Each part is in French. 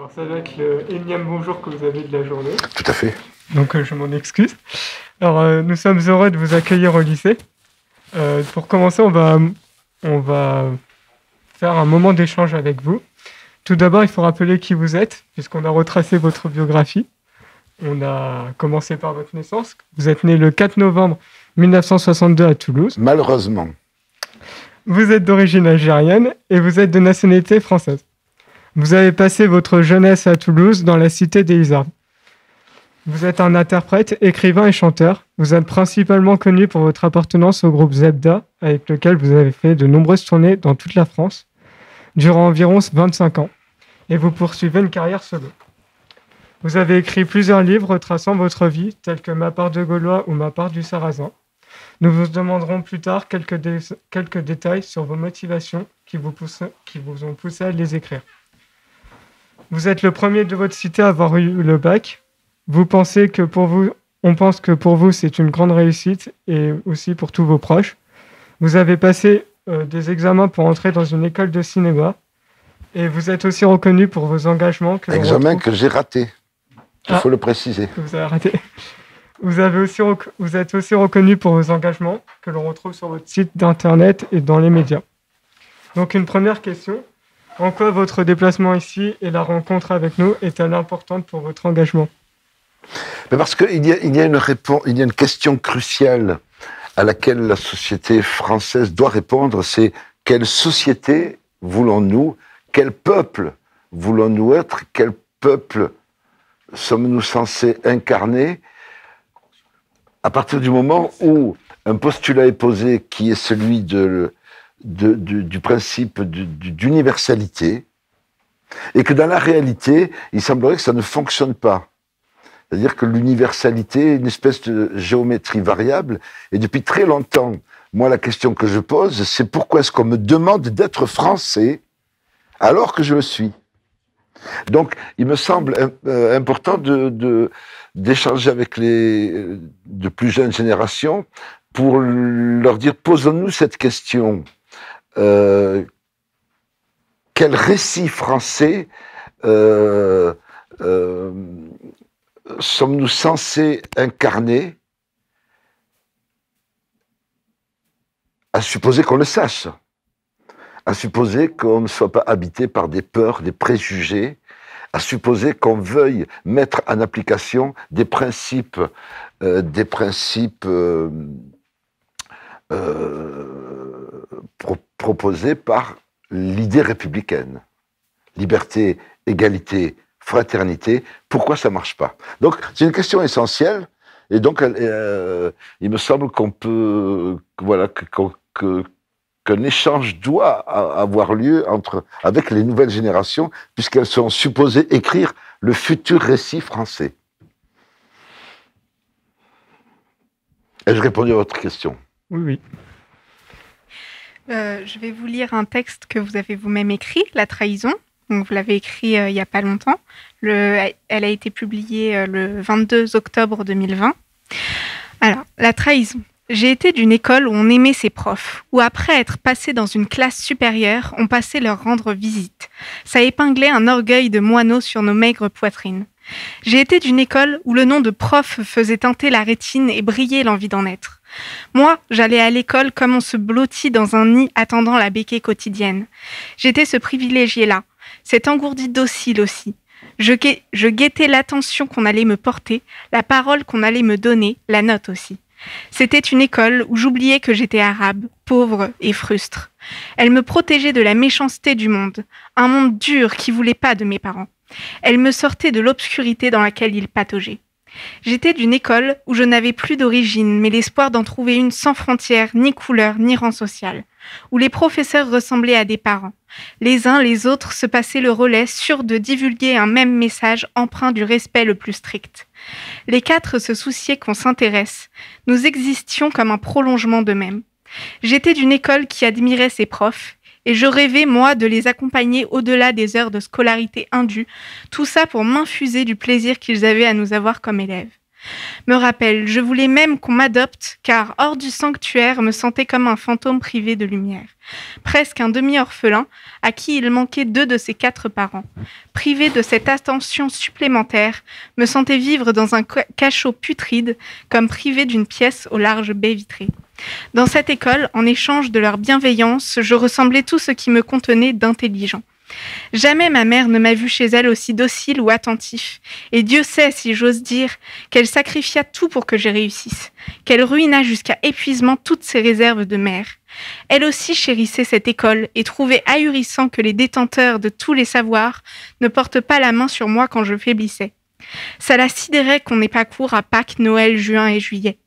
Alors ça doit être le énième bonjour que vous avez de la journée. Tout à fait. Donc je m'en excuse. Alors nous sommes heureux de vous accueillir au lycée. Pour commencer, on va faire un moment d'échange avec vous. Tout d'abord, il faut rappeler qui vous êtes, puisqu'on a retracé votre biographie. On a commencé par votre naissance. Vous êtes né le 4 novembre 1962 à Toulouse. Malheureusement. Vous êtes d'origine algérienne et vous êtes de nationalité française. Vous avez passé votre jeunesse à Toulouse, dans la cité des Izardes. Vous êtes un interprète, écrivain et chanteur. Vous êtes principalement connu pour votre appartenance au groupe Zebda, avec lequel vous avez fait de nombreuses tournées dans toute la France, durant environ 25 ans. Et vous poursuivez une carrière solo. Vous avez écrit plusieurs livres retraçant votre vie, tels que Ma part de Gaulois ou Ma part du Sarrasin. Nous vous demanderons plus tard quelques détails sur vos motivations qui vous ont poussé à les écrire. Vous êtes le premier de votre cité à avoir eu le bac. On pense que pour vous, c'est une grande réussite et aussi pour tous vos proches. Vous avez passé des examens pour entrer dans une école de cinéma et vous êtes aussi reconnu pour vos engagements. Examen que j'ai raté. Il faut le préciser. Que vous avez raté. Vous êtes aussi reconnu pour vos engagements que l'on retrouve sur votre site d'internet et dans les médias. Donc une première question. En quoi votre déplacement ici et la rencontre avec nous est-elle importante pour votre engagement ? Mais parce qu'il y a une question cruciale à laquelle la société française doit répondre, c'est quelle société voulons-nous ? Quel peuple voulons-nous être ? Quel peuple sommes-nous censés incarner ? À partir du moment où un postulat est posé qui est celui du principe d'universalité, et que dans la réalité, il semblerait que ça ne fonctionne pas. C'est-à-dire que l'universalité est une espèce de géométrie variable, et depuis très longtemps, moi la question que je pose, c'est pourquoi est-ce qu'on me demande d'être français alors que je le suis ? Donc, il me semble important d'échanger avec de plus jeunes générations pour leur dire, posons-nous cette question. Quel récit français sommes-nous censés incarner, à supposer qu'on le sache, à supposer qu'on ne soit pas habité par des peurs, des préjugés, à supposer qu'on veuille mettre en application des principes proposés par l'idée républicaine. Liberté, égalité, fraternité, pourquoi ça ne marche pas ? Donc, c'est une question essentielle, et donc, il me semble qu'on peut, qu'un échange doit avoir lieu avec les nouvelles générations, puisqu'elles sont supposées écrire le futur récit français. Ai-je répondu à votre question ? Oui, oui. Je vais vous lire un texte que vous avez vous-même écrit, La trahison. Donc, vous l'avez écrit il n'y a pas longtemps. Elle a été publiée le 22 octobre 2020. Alors, La trahison. J'ai été d'une école où on aimait ses profs, où après être passé dans une classe supérieure, on passait leur rendre visite. Ça épinglait un orgueil de moineau sur nos maigres poitrines. J'ai été d'une école où le nom de prof faisait teinter la rétine et briller l'envie d'en être. Moi, j'allais à l'école comme on se blottit dans un nid attendant la béquée quotidienne. J'étais ce privilégié-là, cet engourdi docile aussi. Je guettais l'attention qu'on allait me porter, la parole qu'on allait me donner, la note aussi. C'était une école où j'oubliais que j'étais arabe, pauvre et frustre. Elle me protégeait de la méchanceté du monde, un monde dur qui voulait pas de mes parents. Elle me sortait de l'obscurité dans laquelle ils pataugeaient. J'étais d'une école où je n'avais plus d'origine, mais l'espoir d'en trouver une sans frontières, ni couleur, ni rang social, où les professeurs ressemblaient à des parents. Les uns les autres se passaient le relais, sûrs de divulguer un même message empreint du respect le plus strict. Les quatre se souciaient qu'on s'intéresse. Nous existions comme un prolongement d'eux-mêmes. J'étais d'une école qui admirait ses profs, et je rêvais, moi, de les accompagner au-delà des heures de scolarité indues, tout ça pour m'infuser du plaisir qu'ils avaient à nous avoir comme élèves. me rappelle, je voulais même qu'on m'adopte, car hors du sanctuaire me sentais comme un fantôme privé de lumière. Presque un demi-orphelin, à qui il manquait 2 de ses 4 parents. Privé de cette attention supplémentaire, me sentais vivre dans un cachot putride, comme privé d'une pièce aux larges baies vitrées. Dans cette école, en échange de leur bienveillance, je ressemblais tout ce qui me contenait d'intelligent. Jamais ma mère ne m'a vu chez elle aussi docile ou attentif, et Dieu sait, si j'ose dire, qu'elle sacrifia tout pour que je réussisse, qu'elle ruina jusqu'à épuisement toutes ses réserves de mère. Elle aussi chérissait cette école et trouvait ahurissant que les détenteurs de tous les savoirs ne portent pas la main sur moi quand je faiblissais. Ça la sidérait qu'on n'ait pas cours à Pâques, Noël, juin et juillet.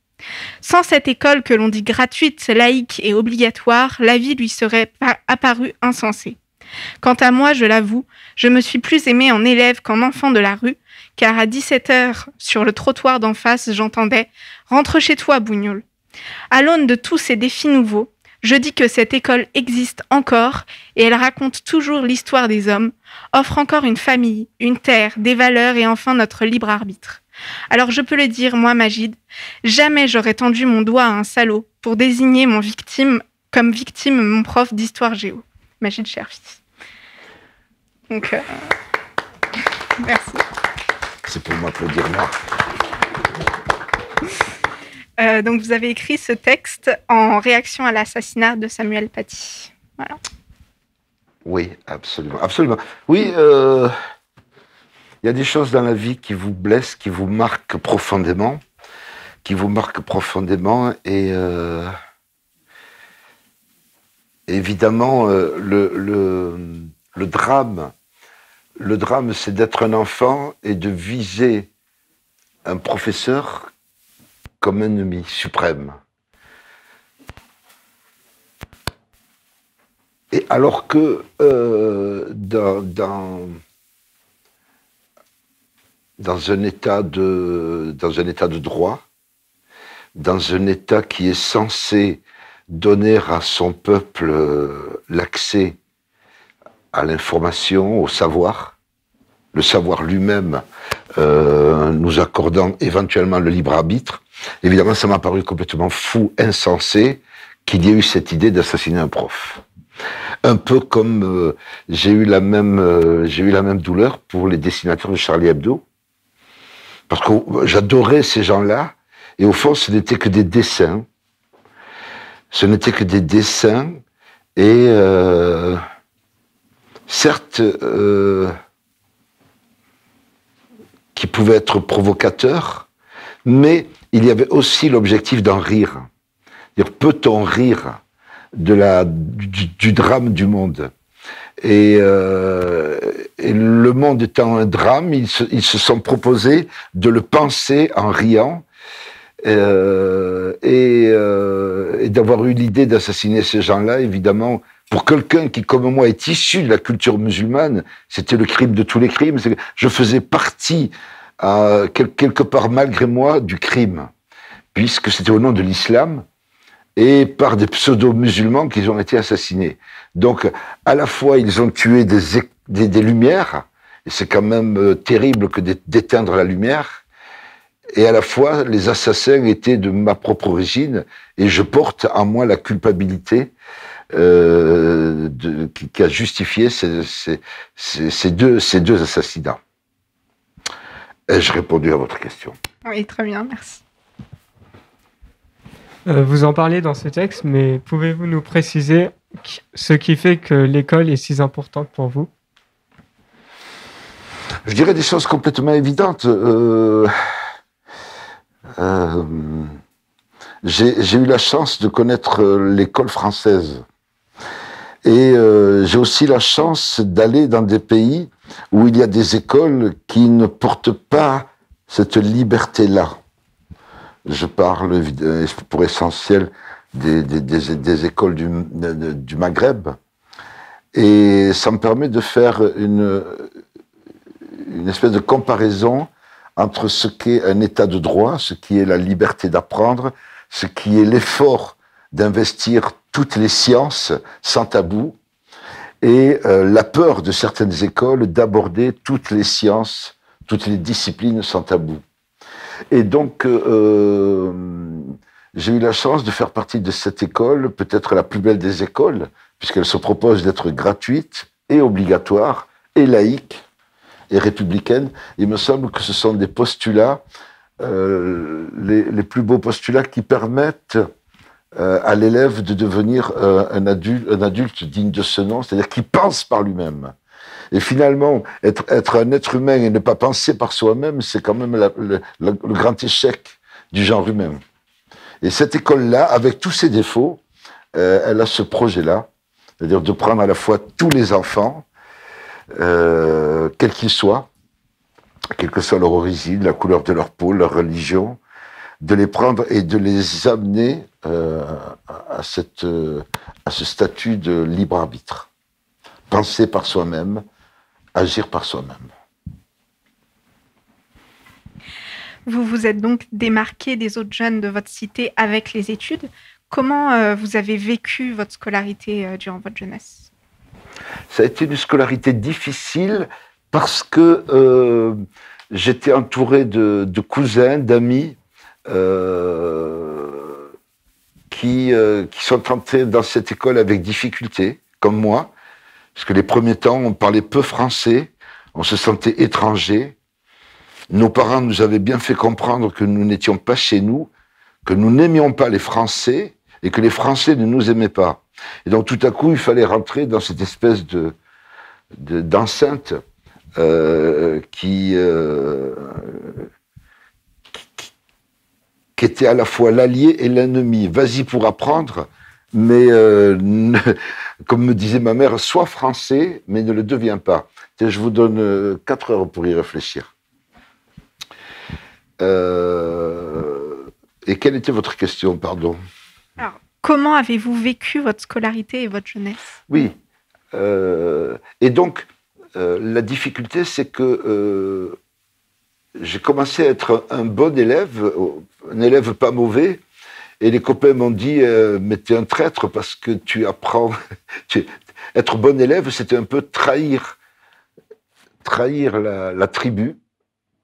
Sans cette école que l'on dit gratuite, laïque et obligatoire, la vie lui serait apparue insensée. Quant à moi, je l'avoue, je me suis plus aimée en élève qu'en enfant de la rue, car à 17h, sur le trottoir d'en face, j'entendais « Rentre chez toi, Bougnoul ». À l'aune de tous ces défis nouveaux, je dis que cette école existe encore et elle raconte toujours l'histoire des hommes, offre encore une famille, une terre, des valeurs et enfin notre libre arbitre. Alors je peux le dire, moi, Magid, jamais j'aurais tendu mon doigt à un salaud pour désigner comme victime mon prof d'histoire géo. Magid Cherfi. Donc, merci. C'est pour m'applaudir, moi. Donc, vous avez écrit ce texte en réaction à l'assassinat de Samuel Paty. Voilà. Oui, absolument. Absolument. Oui, il y a des choses dans la vie qui vous blessent, qui vous marquent profondément. Et évidemment, le drame, c'est d'être un enfant et de viser un professeur comme ennemi suprême. Et alors que dans un état de droit, dans un état qui est censé donner à son peuple l'accès à l'information, au savoir, le savoir lui-même nous accordant éventuellement le libre arbitre, évidemment ça m'a paru complètement fou, insensé, qu'il y ait eu cette idée d'assassiner un prof. Un peu comme j'ai eu la même douleur pour les dessinateurs de Charlie Hebdo, parce que j'adorais ces gens-là, et au fond ce n'était que des dessins. Et certes, qui pouvaient être provocateurs, mais il y avait aussi l'objectif d'en rire. Peut-on rire du drame du monde ? Et le monde étant un drame, ils se sont proposés de le penser en riant, et d'avoir eu l'idée d'assassiner ces gens-là, évidemment, pour quelqu'un qui, comme moi, est issu de la culture musulmane, c'était le crime de tous les crimes. Je faisais partie, quelque part malgré moi, du crime, puisque c'était au nom de l'islam et par des pseudo-musulmans qu'ils ont été assassinés. Donc, à la fois, ils ont tué des lumières, et c'est quand même terrible que d'éteindre la lumière, et à la fois, les assassins étaient de ma propre origine, et je porte en moi la culpabilité qui a justifié ces deux assassinats. Ai-je répondu à votre question ? Oui, très bien, merci. Vous en parlez dans ce texte, mais pouvez-vous nous préciser ce qui fait que l'école est si importante pour vous ? Je dirais des choses complètement évidentes. J'ai eu la chance de connaître l'école française. Et j'ai aussi la chance d'aller dans des pays où il y a des écoles qui ne portent pas cette liberté-là. Je parle pour essentiel des écoles du Maghreb. Et ça me permet de faire une espèce de comparaison entre ce qu'est un état de droit, ce qui est la liberté d'apprendre, ce qui est l'effort d'investir toutes les sciences sans tabou, et la peur de certaines écoles d'aborder toutes les sciences, toutes les disciplines sans tabou. Et donc, j'ai eu la chance de faire partie de cette école, peut-être la plus belle des écoles, puisqu'elle se propose d'être gratuite et obligatoire et laïque et républicaine. Il me semble que ce sont des postulats, les plus beaux postulats qui permettent à l'élève de devenir un adulte digne de ce nom, c'est-à-dire qui pense par lui-même. Et finalement, être un être humain et ne pas penser par soi-même, c'est quand même le grand échec du genre humain. Et cette école-là, avec tous ses défauts, elle a ce projet-là, c'est-à-dire de prendre à la fois tous les enfants, quels qu'ils soient, quelle que soit leur origine, la couleur de leur peau, leur religion, de les prendre et de les amener à ce statut de libre arbitre. Penser par soi-même, agir par soi-même. Vous vous êtes donc démarqué des autres jeunes de votre cité avec les études. Comment vous avez vécu votre scolarité durant votre jeunesse? Ça a été une scolarité difficile parce que j'étais entouré de cousins, d'amis qui sont entrés dans cette école avec difficulté, comme moi, parce que les premiers temps, on parlait peu français, on se sentait étranger. Nos parents nous avaient bien fait comprendre que nous n'étions pas chez nous, que nous n'aimions pas les Français et que les Français ne nous aimaient pas. Et donc tout à coup, il fallait rentrer dans cette espèce d'enceinte qui était à la fois l'allié et l'ennemi. Vas-y pour apprendre, mais comme me disait ma mère, sois français, mais ne le deviens pas. Je vous donne 4 heures pour y réfléchir. Et quelle était votre question, pardon? Alors, comment avez-vous vécu votre scolarité et votre jeunesse? Oui. Et donc, la difficulté, c'est que j'ai commencé à être un bon élève, un élève pas mauvais, et les copains m'ont dit mais t'es un traître parce que tu apprends. Être bon élève, c'était un peu trahir la tribu,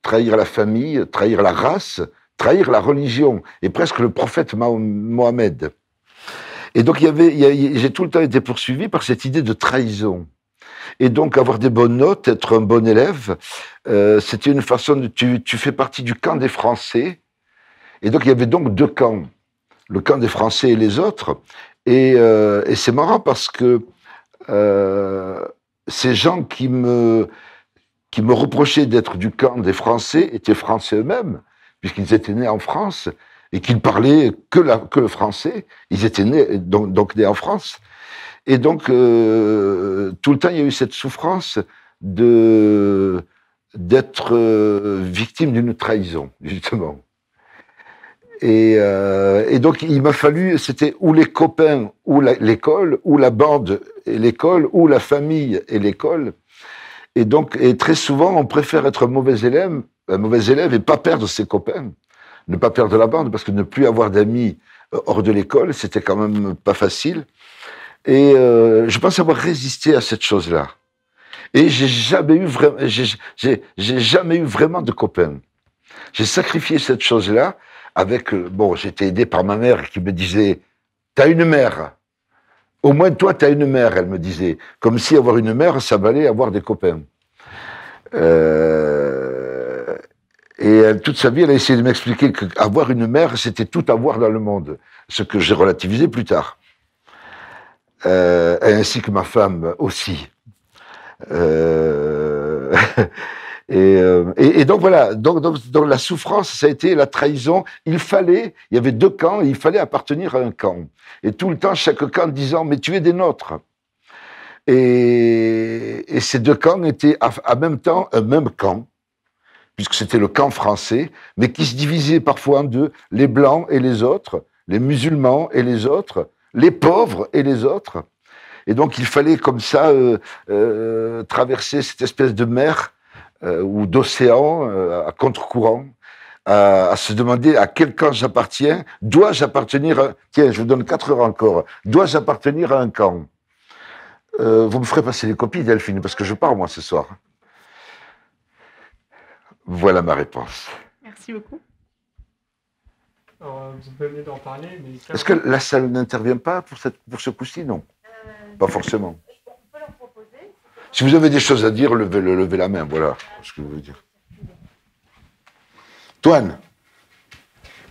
trahir la famille, trahir la race, trahir la religion, et presque le prophète Mohammed. Et donc j'ai tout le temps été poursuivi par cette idée de trahison. Et donc avoir des bonnes notes, être un bon élève, c'était une façon de... Tu fais partie du camp des Français, et donc il y avait donc 2 camps, le camp des Français et les autres, et c'est marrant parce que ces gens qui me reprochaient d'être du camp des Français étaient Français eux-mêmes, puisqu'ils étaient nés en France, et qu'ils parlaient que le français, ils étaient nés, donc nés en France. Et donc, tout le temps, il y a eu cette souffrance d'être victime d'une trahison, justement. Et donc, il m'a fallu, c'était ou les copains, ou l'école, ou la bande et l'école, ou la famille et l'école. Et donc, très souvent, on préfère être un mauvais élève et pas perdre ses copains, ne pas perdre la bande, parce que ne plus avoir d'amis hors de l'école, c'était quand même pas facile. Et je pense avoir résisté à cette chose-là. Et j'ai jamais eu vraiment de copains. J'ai sacrifié cette chose-là avec... bon, j'étais aidé par ma mère qui me disait « T'as une mère. Au moins, toi, t'as une mère », elle me disait. Comme si avoir une mère, ça valait avoir des copains. Et toute sa vie, elle a essayé de m'expliquer qu'avoir une mère, c'était tout avoir dans le monde. Ce que j'ai relativisé plus tard. Ainsi que ma femme aussi. Et donc voilà, donc la souffrance, ça a été la trahison. Il y avait 2 camps, et il fallait appartenir à un camp. Et tout le temps, chaque camp disant, mais tu es des nôtres. Et ces 2 camps étaient en même temps un même camp, puisque c'était le camp français, mais qui se divisait parfois en 2, les blancs et les autres, les musulmans et les autres, les pauvres et les autres. Et donc, il fallait comme ça traverser cette espèce de mer ou d'océan à contre-courant, à se demander à quel camp j'appartiens. Dois-je appartenir à... Tiens, je vous donne 4 heures encore. Dois-je appartenir à un camp? Vous me ferez passer les copies, Delphine, parce que je pars, moi, ce soir. Voilà ma réponse. Merci beaucoup. Alors, vous venez d'en parler, mais... Est-ce que la salle n'intervient pas pour ce coup-ci? Non, pas forcément. Si vous avez des choses à dire, levez la main, voilà ce que je veux dire. Toine.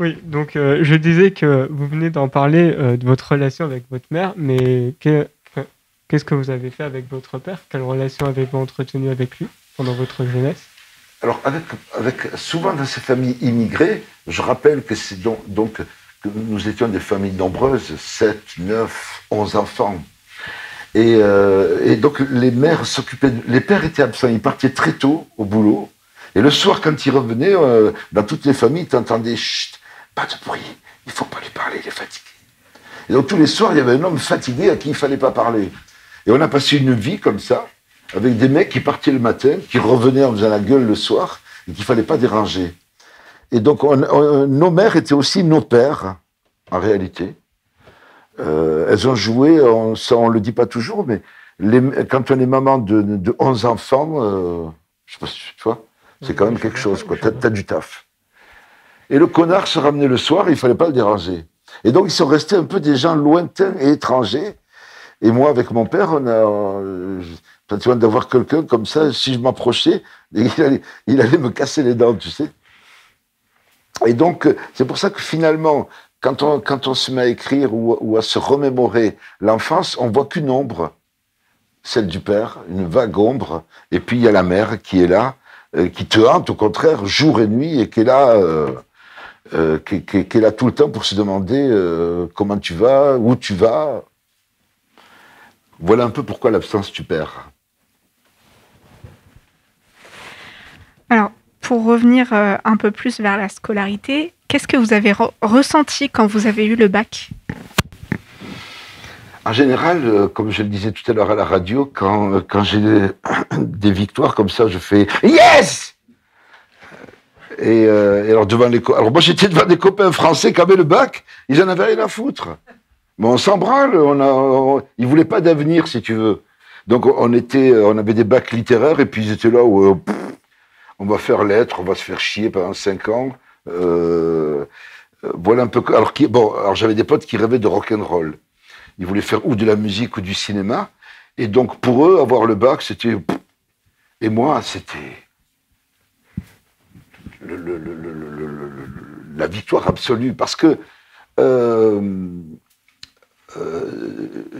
Oui, donc je disais que vous venez d'en parler de votre relation avec votre mère, mais qu'est-ce que vous avez fait avec votre père? Quelle relation avez-vous entretenue avec lui pendant votre jeunesse? Alors, souvent dans ces familles immigrées, je rappelle que c'est donc que nous étions des familles nombreuses, 7, 9, 11 enfants. Et donc les mères s'occupaient, les pères étaient absents, ils partaient très tôt au boulot. Et le soir, quand ils revenaient, dans toutes les familles, tu entendais chut, pas de bruit, il ne faut pas lui parler, il est fatigué. Et donc tous les soirs, il y avait un homme fatigué à qui il ne fallait pas parler. Et on a passé une vie comme ça, avec des mecs qui partaient le matin, qui revenaient en faisant la gueule le soir, et qu'il ne fallait pas déranger. Et donc nos mères étaient aussi nos pères, en réalité. Elles ont joué, ça on ne le dit pas toujours, mais quand on est maman de 11 enfants, je sais pas si tu vois, c'est quand même quelque chose, quoi. T'as du taf. Et le connard se ramenait le soir, il ne fallait pas le déranger. Et donc ils sont restés un peu des gens lointains et étrangers. Et moi, avec mon père, on a besoin d'avoir quelqu'un comme ça, si je m'approchais, il allait me casser les dents, tu sais. Et donc, c'est pour ça que finalement, quand on se met à écrire ou à se remémorer l'enfance, on voit qu'une ombre, celle du père, une vague ombre, et puis il y a la mère qui est là, qui te hante au contraire jour et nuit, et qui est là, qui est là tout le temps pour se demander comment tu vas, où tu vas. Voilà un peu pourquoi l'absence du père. Alors, pour revenir un peu plus vers la scolarité, qu'est-ce que vous avez ressenti quand vous avez eu le bac? En général, comme je le disais tout à l'heure à la radio, quand j'ai des victoires comme ça, je fais « Yes !» Et alors, alors moi, j'étais devant des copains français qui avaient le bac, ils en avaient rien à foutre. Mais on s'en branle, ils voulaient pas d'avenir, si tu veux. Donc on avait des bacs littéraires et puis ils étaient là où on va faire lettres, on va se faire chier pendant 5 ans. Voilà un peu. Alors j'avais des potes qui rêvaient de rock'n'roll. Ils voulaient faire ou de la musique ou du cinéma. Et donc pour eux, avoir le bac, c'était. Et moi, c'était la victoire absolue parce que.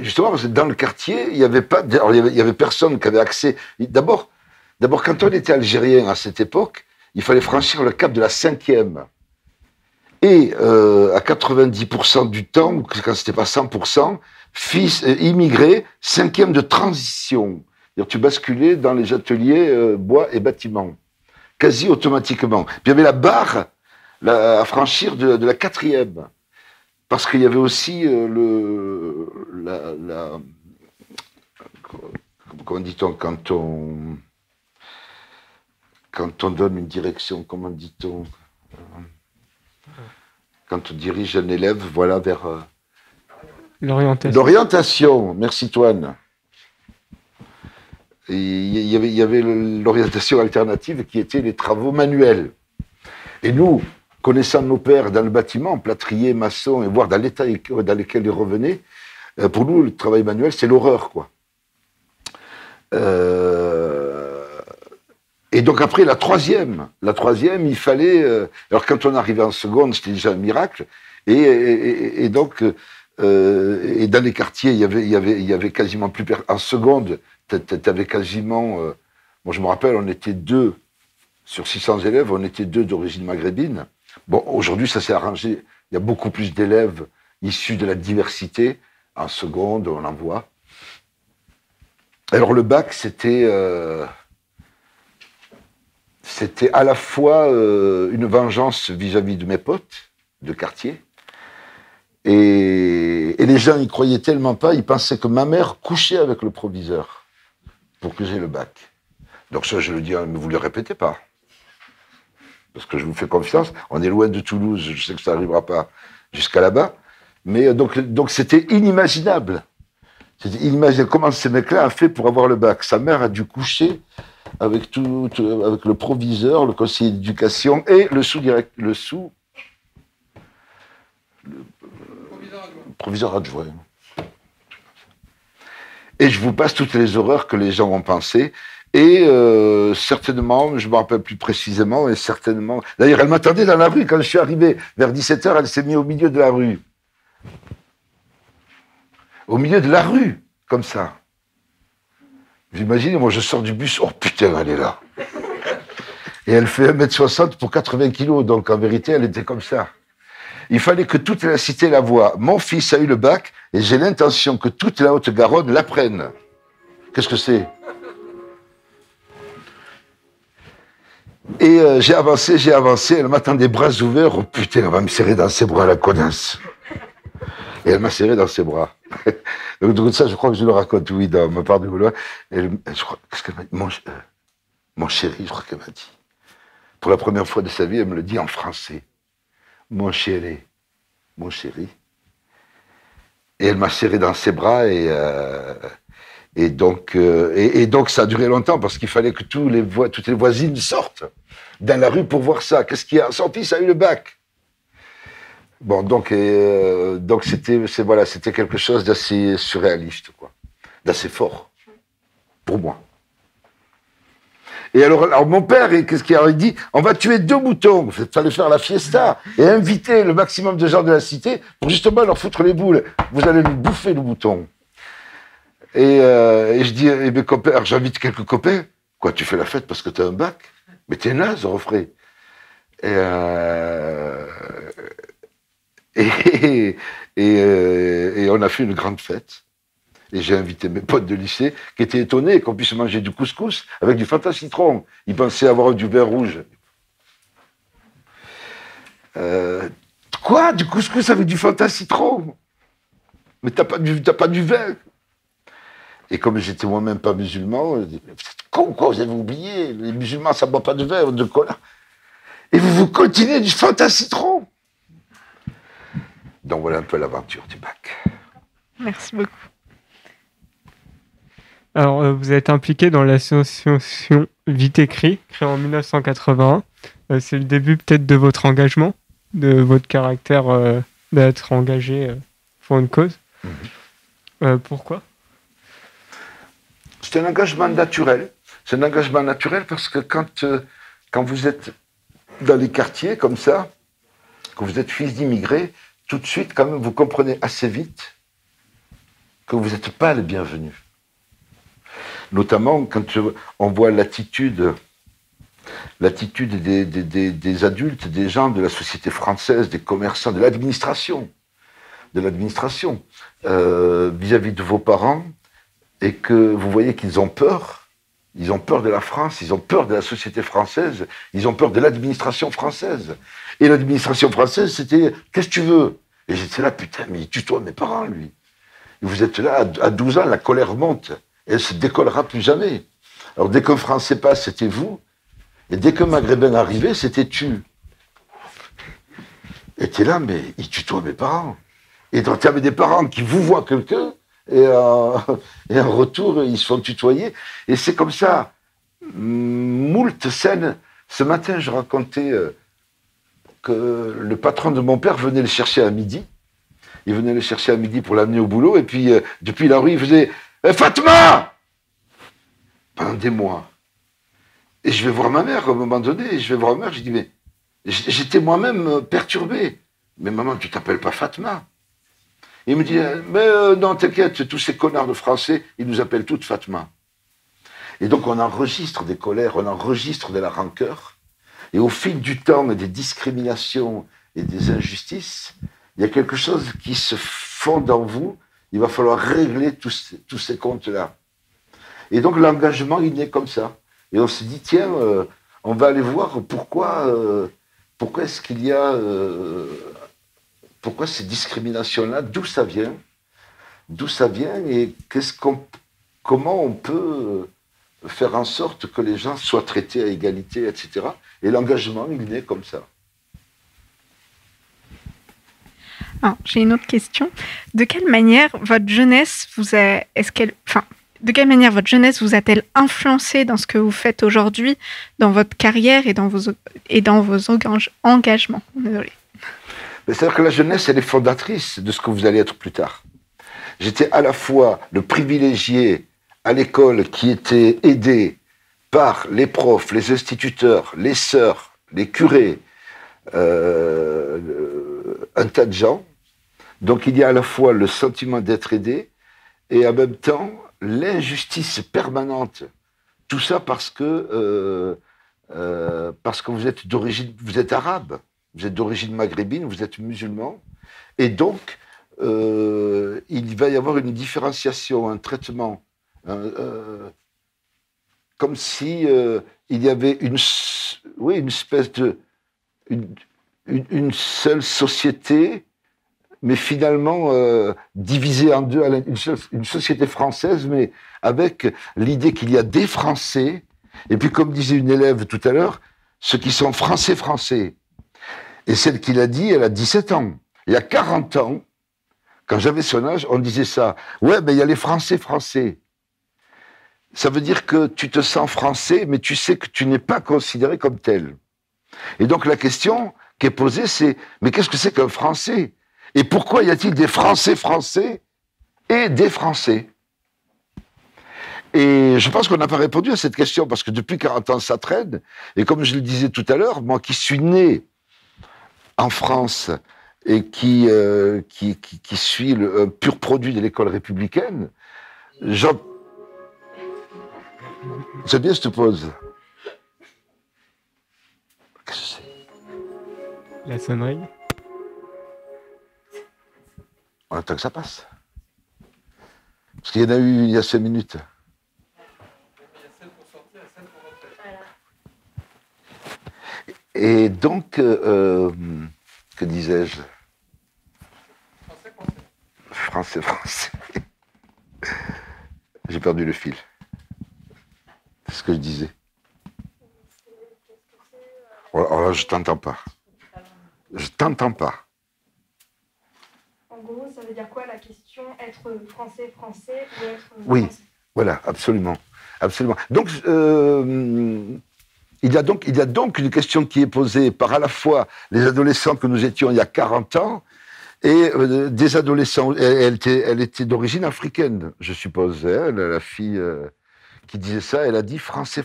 Justement, parce que dans le quartier, il y avait personne qui avait accès. D'abord, quand on était algérien à cette époque, il fallait franchir le cap de la 5e. Et à 90% du temps, quand c'était pas 100%, fils immigrés, 5e de transition. C'est-à-dire, tu basculais dans les ateliers bois et bâtiments, quasi automatiquement. Puis il y avait la barre à franchir de la 4e. Parce qu'il y avait aussi comment dit-on quand on donne une direction, comment dit-on quand on dirige un élève, voilà, vers l'orientation. L'orientation, merci Toine. Il y avait l'orientation alternative qui était les travaux manuels. Et nous, connaissant nos pères dans le bâtiment, plâtriers, maçons, et voir dans l'état dans lequel ils revenaient, pour nous, le travail manuel, c'est l'horreur, quoi. Et donc après, la troisième, il fallait... alors quand on arrivait en seconde, c'était déjà un miracle, et donc, et dans les quartiers, il y avait quasiment plus personne. En seconde, t'avais quasiment... moi, je me rappelle, on était 2 sur 600 élèves, on était 2 d'origine maghrébine. Bon, aujourd'hui, ça s'est arrangé. Il y a beaucoup plus d'élèves issus de la diversité. En seconde, on en voit. Alors, le bac, c'était à la fois une vengeance vis-à-vis de mes potes de quartier. Et les gens n'y croyaient tellement pas, ils pensaient que ma mère couchait avec le proviseur pour que j'ai le bac. Donc ça, je le dis, mais vous ne le répétez pas. Parce que je vous fais confiance, on est loin de Toulouse, je sais que ça n'arrivera pas jusqu'à là-bas, mais donc c'était inimaginable. C'était inimaginable comment ces mecs-là ont fait pour avoir le bac. Sa mère a dû coucher avec avec le proviseur, le conseiller d'éducation et le sous-directeur, Proviseur adjoint. Et je vous passe toutes les horreurs que les gens ont pensées. Et certainement, je ne me rappelle plus précisément, et certainement... D'ailleurs, elle m'attendait dans la rue. Quand je suis arrivé vers 17h, elle s'est mise au milieu de la rue. Au milieu de la rue, comme ça. Vous imaginez, moi je sors du bus, oh putain, elle est là. Et elle fait 1m60 pour 80 kilos, donc en vérité, elle était comme ça. Il fallait que toute la cité la voie. Mon fils a eu le bac, et j'ai l'intention que toute la Haute-Garonne l'apprenne. Qu'est-ce que c'est? Et j'ai avancé, elle m'attend des bras ouverts, oh putain, elle va me serrer dans ses bras, la connasse. Et elle m'a serré dans ses bras. Donc ça, je crois que je le raconte, oui, dans ma part de Gaulois. Je crois, qu'est-ce qu'elle m'a dit? Mon chéri, je crois qu'elle m'a dit. Pour la première fois de sa vie, elle me le dit en français. Mon chéri. Mon chéri. Et elle m'a serré dans ses bras et donc ça a duré longtemps parce qu'il fallait que toutes les voisines sortent dans la rue pour voir ça. Qu'est-ce qu'il y a? Son fils a eu le bac. Bon, donc c'était quelque chose d'assez surréaliste, quoi, d'assez fort pour moi. Et alors mon père, qu'est-ce qu'il a dit? On va tuer 2 moutons. Il fallait faire la fiesta et inviter le maximum de gens de la cité pour justement leur foutre les boules. Vous allez nous bouffer le mouton. Et je dis, mes copains, j'invite quelques copains. Quoi, tu fais la fête parce que tu as un bac? Mais t'es naze, refrain. Et on a fait une grande fête. Et j'ai invité mes potes de lycée qui étaient étonnés qu'on puisse manger du couscous avec du Fanta citron. Ils pensaient avoir du vin rouge. Quoi? Du couscous avec du Fanta citron? Mais t'as pas du vin? Et comme j'étais moi-même pas musulman, je dis, mais vous êtes con, quoi, vous avez oublié, les musulmans, ça ne boit pas de vin, de cola. Et vous continuez du Fanta citron. Donc voilà un peu l'aventure du bac. Merci beaucoup. Alors, vous êtes impliqué dans l'association Vite Écrit, créée en 1981. C'est le début peut-être de votre engagement, de votre caractère d'être engagé pour une cause. Pourquoi? C'est un engagement naturel. C'est un engagement naturel parce que quand vous êtes dans les quartiers comme ça, quand vous êtes fils d'immigrés, tout de suite, quand même, vous comprenez assez vite que vous n'êtes pas les bienvenus. Notamment quand on voit l'attitude des adultes, des gens de la société française, des commerçants, de l'administration, vis-à-vis de vos parents, et que vous voyez qu'ils ont peur de la France, ils ont peur de la société française, ils ont peur de l'administration française. Et l'administration française, c'était « Qu'est-ce que tu veux ?» Et j'étais là, putain, mais il tutoie mes parents, lui. Et vous êtes là, à 12 ans, la colère monte, et elle se décollera plus jamais. Alors dès qu'un Français passe, c'était vous, et dès qu'un Maghrébin arrivait, c'était tu. Et t'es là, mais il tutoie mes parents. Et donc tu avais des parents qui vous voient quelqu'un, et en retour, ils se font tutoyer. Et c'est comme ça, moult scènes. Ce matin, je racontais que le patron de mon père venait le chercher à midi. Il venait le chercher à midi pour l'amener au boulot. Et puis, depuis la rue, il faisait « Fatma !» pendant des mois. Et je vais voir ma mère, à un moment donné, je dis « Mais j'étais moi-même perturbé. Mais maman, tu t'appelles pas Fatma ?» Il me dit, mais non, t'inquiète, tous ces connards de Français, ils nous appellent toutes Fatma. Et donc on enregistre des colères, on enregistre de la rancœur, et au fil du temps, et des discriminations et des injustices, il y a quelque chose qui se fonde en vous, il va falloir régler tous ces comptes-là. Et donc l'engagement, il naît comme ça. Et on se dit, tiens, on va aller voir pourquoi est-ce qu'il y a... Pourquoi ces discriminations-là, d'où ça vient et comment on peut faire en sorte que les gens soient traités à égalité, etc. Et l'engagement, il naît comme ça. J'ai une autre question. De quelle manière votre jeunesse vous a-t-elle influencé dans ce que vous faites aujourd'hui, dans votre carrière et dans vos engagements? Désolée. Mais c'est-à-dire que la jeunesse, elle est fondatrice de ce que vous allez être plus tard. J'étais à la fois le privilégié à l'école qui était aidé par les profs, les instituteurs, les sœurs, les curés, un tas de gens. Donc il y a à la fois le sentiment d'être aidé et en même temps l'injustice permanente. Tout ça parce que vous êtes d'origine, vous êtes arabe, vous êtes d'origine maghrébine, vous êtes musulman, et donc il va y avoir une différenciation, un traitement, comme si il y avait une espèce de une seule société, mais finalement divisée en deux, une société française, mais avec l'idée qu'il y a des Français, et puis comme disait une élève tout à l'heure, ceux qui sont français. Et celle qui l'a dit, elle a 17 ans. Il y a 40 ans, quand j'avais son âge, on disait ça. Ouais, mais il y a les Français. Ça veut dire que tu te sens français, mais tu sais que tu n'es pas considéré comme tel. Et donc la question qui est posée, c'est, mais qu'est-ce que c'est qu'un Français ? Et pourquoi y a-t-il des Français et des Français ? Et je pense qu'on n'a pas répondu à cette question, parce que depuis 40 ans, ça traîne. Et comme je le disais tout à l'heure, moi qui suis né en France et qui suis un pur produit de l'école républicaine, c'est bien cette pause. Qu'est-ce que c'est ? La sonnerie. On attend que ça passe. Parce qu'il y en a eu il y a 5 minutes. Et donc, que disais-je ? Français. J'ai perdu le fil. C'est ce que je disais. Alors là, je t'entends pas. Je t'entends pas. En gros, ça veut dire quoi la question être français ou être Oui, français. voilà, absolument. Donc, il y a donc une question qui est posée par à la fois les adolescents que nous étions il y a 40 ans et des adolescents. Elle était d'origine africaine, je suppose. Hein, la fille qui disait ça, elle a dit français.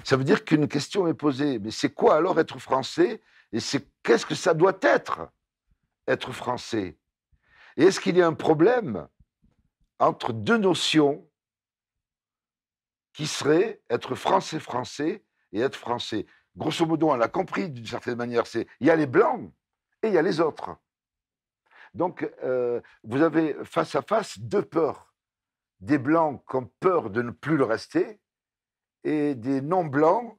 Ça veut dire qu'une question est posée. Mais c'est quoi alors être français ? Et qu'est-ce que ça doit être français ? Et est-ce qu'il y a un problème entre deux notions qui seraient être français et être français ? Grosso modo, on l'a compris d'une certaine manière, il y a les blancs et il y a les autres. Donc, vous avez face à face deux peurs. Des blancs qui ont peur de ne plus le rester et des non-blancs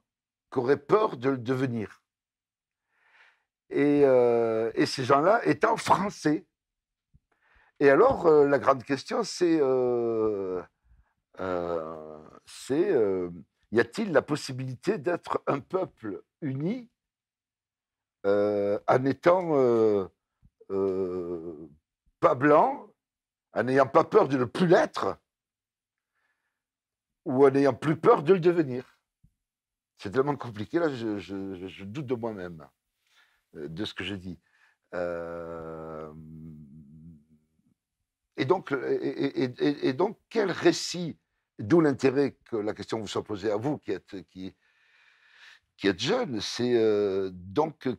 qui auraient peur de le devenir. Et ces gens-là étant français. Et alors, la grande question, c'est y a-t-il la possibilité d'être un peuple uni en n'étant pas blanc, en n'ayant pas peur de ne plus l'être, ou en n'ayant plus peur de le devenir? C'est tellement compliqué, là, je doute de moi-même, de ce que je dis. Et donc, quel récit, d'où l'intérêt que la question vous soit posée à vous, qui êtes jeune, c'est donc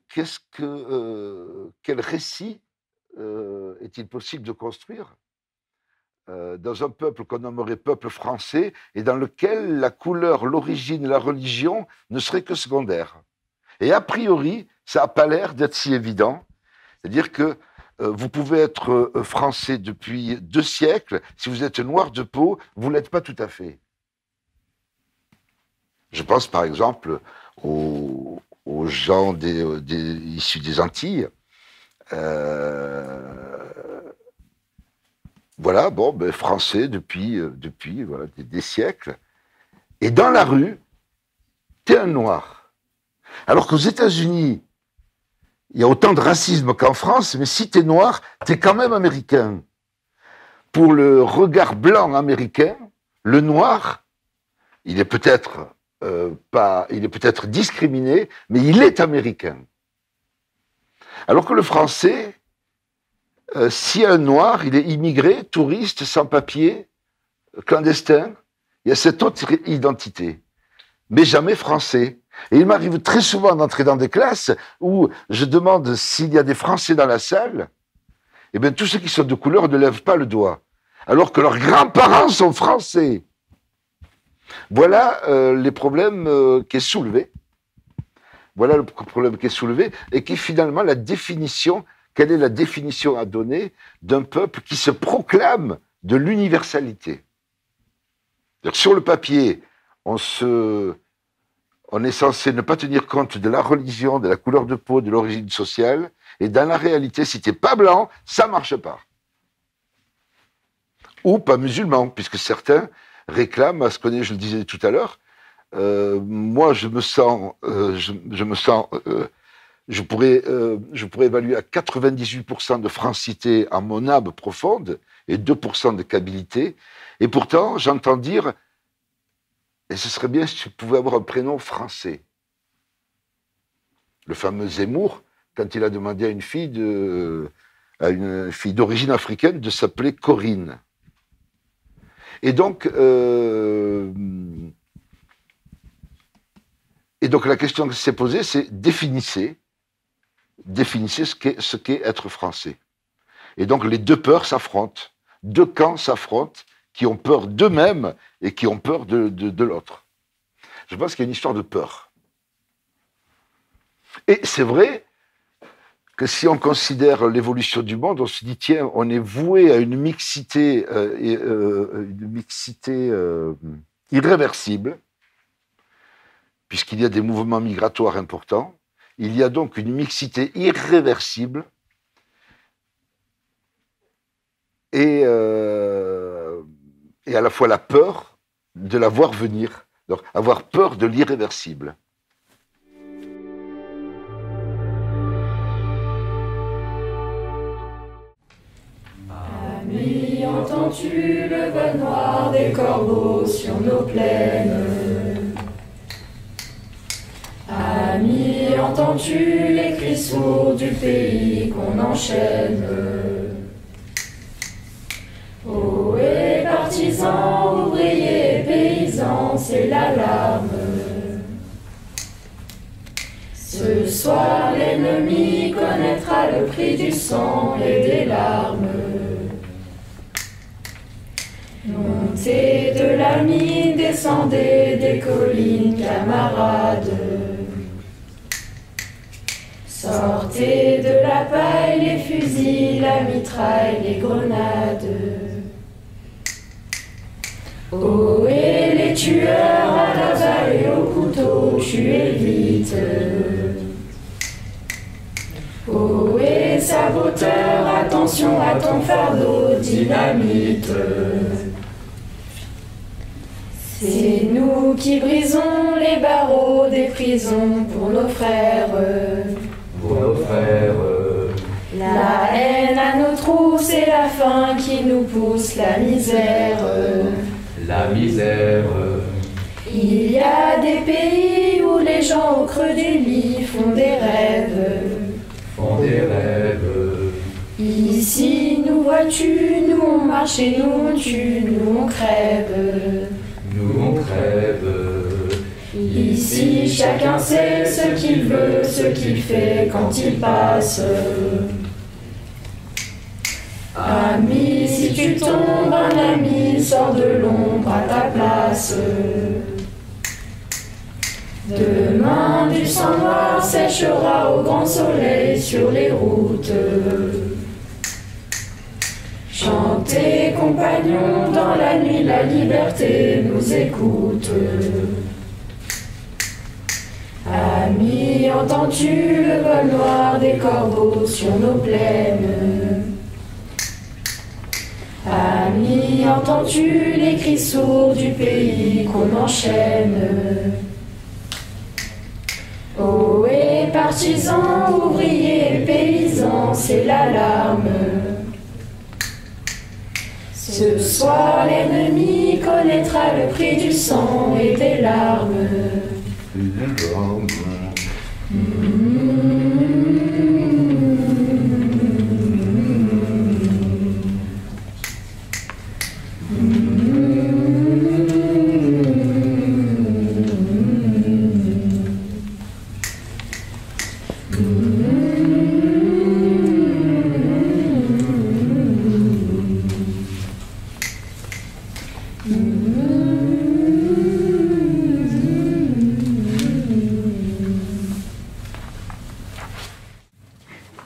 quel récit est-il possible de construire dans un peuple qu'on nommerait peuple français et dans lequel la couleur, l'origine, la religion ne seraient que secondaires. Et a priori, ça n'a pas l'air d'être si évident. C'est-à-dire que vous pouvez être français depuis 2 siècles, si vous êtes noir de peau, vous ne l'êtes pas tout à fait. Je pense par exemple aux gens issus des Antilles. Voilà, bon, ben, français depuis voilà, des siècles. Et dans la rue, t'es un noir. Alors qu'aux États-Unis, il y a autant de racisme qu'en France, mais si t'es noir, t'es quand même américain. Pour le regard blanc américain, le noir, il est peut-être discriminé, mais il est américain. Alors que le français, si un noir, il est immigré, touriste, sans papier, clandestin, il y a cette autre identité, mais jamais français. Et il m'arrive très souvent d'entrer dans des classes où je demande s'il y a des Français dans la salle, et bien tous ceux qui sont de couleur ne lèvent pas le doigt, alors que leurs grands-parents sont français. Voilà les problèmes qui est soulevé. Voilà le problème qui est soulevé et qui est finalement la définition, quelle est la définition à donner d'un peuple qui se proclame de l'universalité. Sur le papier, on est censé ne pas tenir compte de la religion, de la couleur de peau, de l'origine sociale, et dans la réalité, si tu n'es pas blanc, ça ne marche pas. Ou pas musulman, puisque certains réclament, à ce que je le disais tout à l'heure, moi je pourrais évaluer à 98% de francité en mon âme profonde et 2% de quabilité, et pourtant j'entends dire, et ce serait bien si tu pouvais avoir un prénom français. Le fameux Zemmour, quand il a demandé à une fille d'origine africaine de s'appeler Corinne. Et donc la question qui s'est posée, c'est définissez ce qu'est être français. Et donc les deux peurs s'affrontent, deux camps s'affrontent, qui ont peur d'eux-mêmes et qui ont peur de l'autre. Je pense qu'il y a une histoire de peur. Et c'est vrai que si on considère l'évolution du monde, on se dit, tiens, on est voué à une mixité irréversible, puisqu'il y a des mouvements migratoires importants. Il y a donc une mixité irréversible et à la fois la peur de la voir venir, donc avoir peur de l'irréversible. Ami, entends-tu le vol noir des corbeaux sur nos plaines? Ami, entends-tu les cris sourds du pays qu'on enchaîne? Ohé, partisans, ouvriers, paysans, c'est l'alarme. Ce soir, l'ennemi connaîtra le prix du sang et des larmes. Montez de la mine, descendez des collines, camarades. Sortez de la paille, les fusils, la mitraille, les grenades. Ohé, les tueurs à la balle et au couteau, tuez vite. Ohé, saboteur, attention à ton fardeau, dynamite. C'est nous qui brisons les barreaux des prisons pour nos frères. Pour nos frères. La haine à nos trous, c'est la faim qui nous pousse, la misère. La misère. Il y a des pays où les gens au creux du lit font des rêves. Font des rêves. Ici, nous vois-tu, nous on marche et nous on tue, nous on crève. Nous on crève. Ici, chacun sait ce qu'il veut, ce qu'il fait quand il passe. Ami, si tu tombes, un ami sort de l'ombre à ta place. Demain, du sang noir séchera au grand soleil sur les routes. Chantez, compagnons, dans la nuit, la liberté nous écoute. Ami, entends-tu le vol noir des corbeaux sur nos plaines? Ami, entends-tu les cris sourds du pays qu'on enchaîne? Ohé, partisans, ouvriers, paysans, c'est l'alarme. Ce soir, l'ennemi connaîtra le prix du sang et des larmes.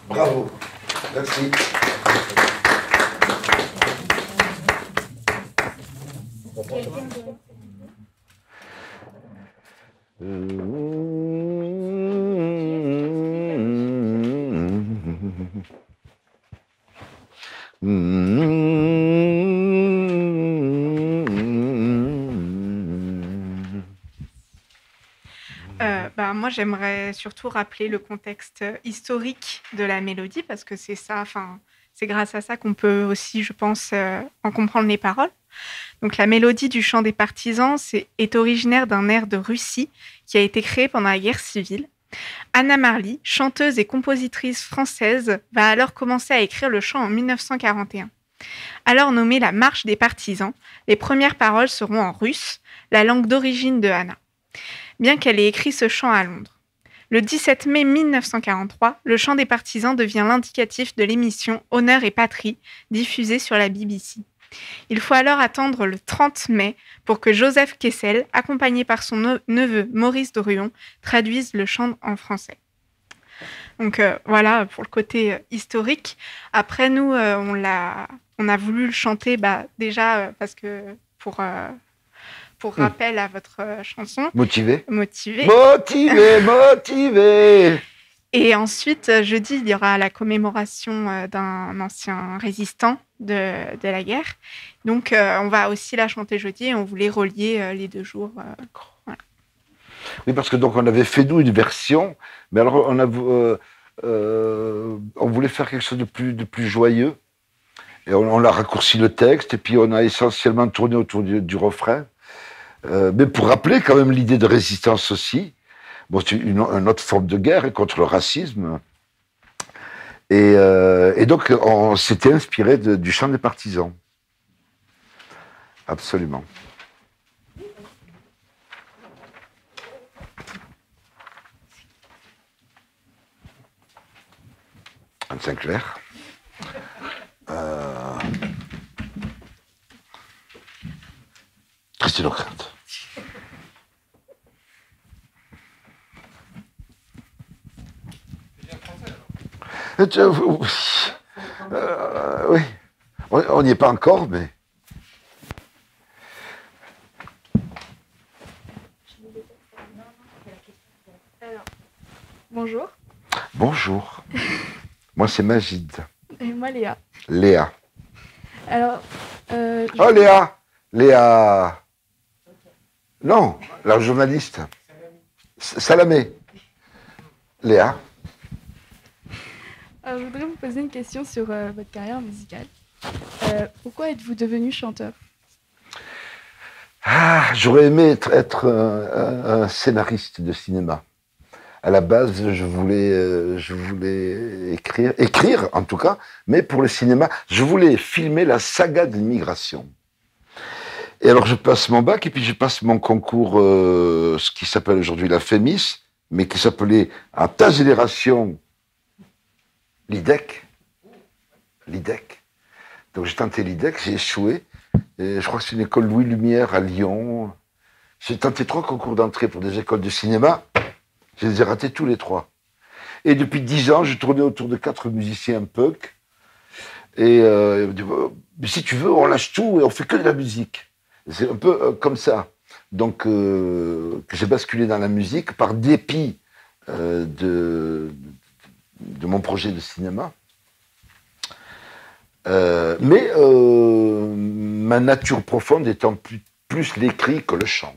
Bravo. Merci. Moi, j'aimerais surtout rappeler le contexte historique de la mélodie, parce que c'est ça, enfin, c'est grâce à ça qu'on peut aussi, je pense, en comprendre les paroles. Donc, la mélodie du chant des partisans est originaire d'un air de Russie qui a été créé pendant la guerre civile. Anna Marly, chanteuse et compositrice française, va alors commencer à écrire le chant en 1941. Alors nommée la Marche des partisans, les premières paroles seront en russe, la langue d'origine de Anna, bien qu'elle ait écrit ce chant à Londres. Le 17 mai 1943, le chant des partisans devient l'indicatif de l'émission Honneur et Patrie, diffusée sur la BBC. Il faut alors attendre le 30 mai pour que Joseph Kessel, accompagné par son neveu Maurice Druon, traduise le chant en français. Donc voilà pour le côté historique. Après, nous, on a voulu le chanter déjà parce que pour rappel à votre chanson. Motivé. Motivé. Et ensuite, jeudi, il y aura la commémoration d'un ancien résistant de la guerre. Donc, on va aussi la chanter jeudi et on voulait relier les 2 jours. Voilà. Oui, parce que donc on avait fait nous une version, mais alors on voulait faire quelque chose de plus joyeux. Et on a raccourci le texte et puis on a essentiellement tourné autour du refrain. Mais pour rappeler quand même l'idée de résistance aussi. Bon, c'est une autre forme de guerre contre le racisme. Et donc, on s'était inspiré du chant des partisans. Absolument. Anne Sinclair. Christine O'Krent. Oui, on n'y est pas encore, mais... Alors, bonjour. Bonjour. Moi, c'est Magid. Et moi, Léa. Léa. Alors, Oh, Léa. Léa. Non, la journaliste. Salamé. Léa. je voudrais vous poser une question sur votre carrière musicale. Pourquoi êtes-vous devenu chanteur? J'aurais aimé être un scénariste de cinéma. À la base, je voulais écrire en tout cas, mais pour le cinéma, je voulais filmer la saga de l'immigration. Et alors je passe mon bac et puis je passe mon concours, ce qui s'appelle aujourd'hui la FEMIS, mais qui s'appelait à ta génération l'IDEC. L'IDEC. Donc j'ai tenté l'IDEC, j'ai échoué. Et je crois que c'est une école Louis Lumière à Lyon. J'ai tenté 3 concours d'entrée pour des écoles de cinéma. Je les ai ratés tous les 3. Et depuis 10 ans, je tournais autour de 4 musiciens punk. Et si tu veux, on lâche tout et on fait que de la musique. C'est un peu comme ça. Donc, que j'ai basculé dans la musique par dépit de mon projet de cinéma. Mais ma nature profonde étant plus l'écrit que le chant.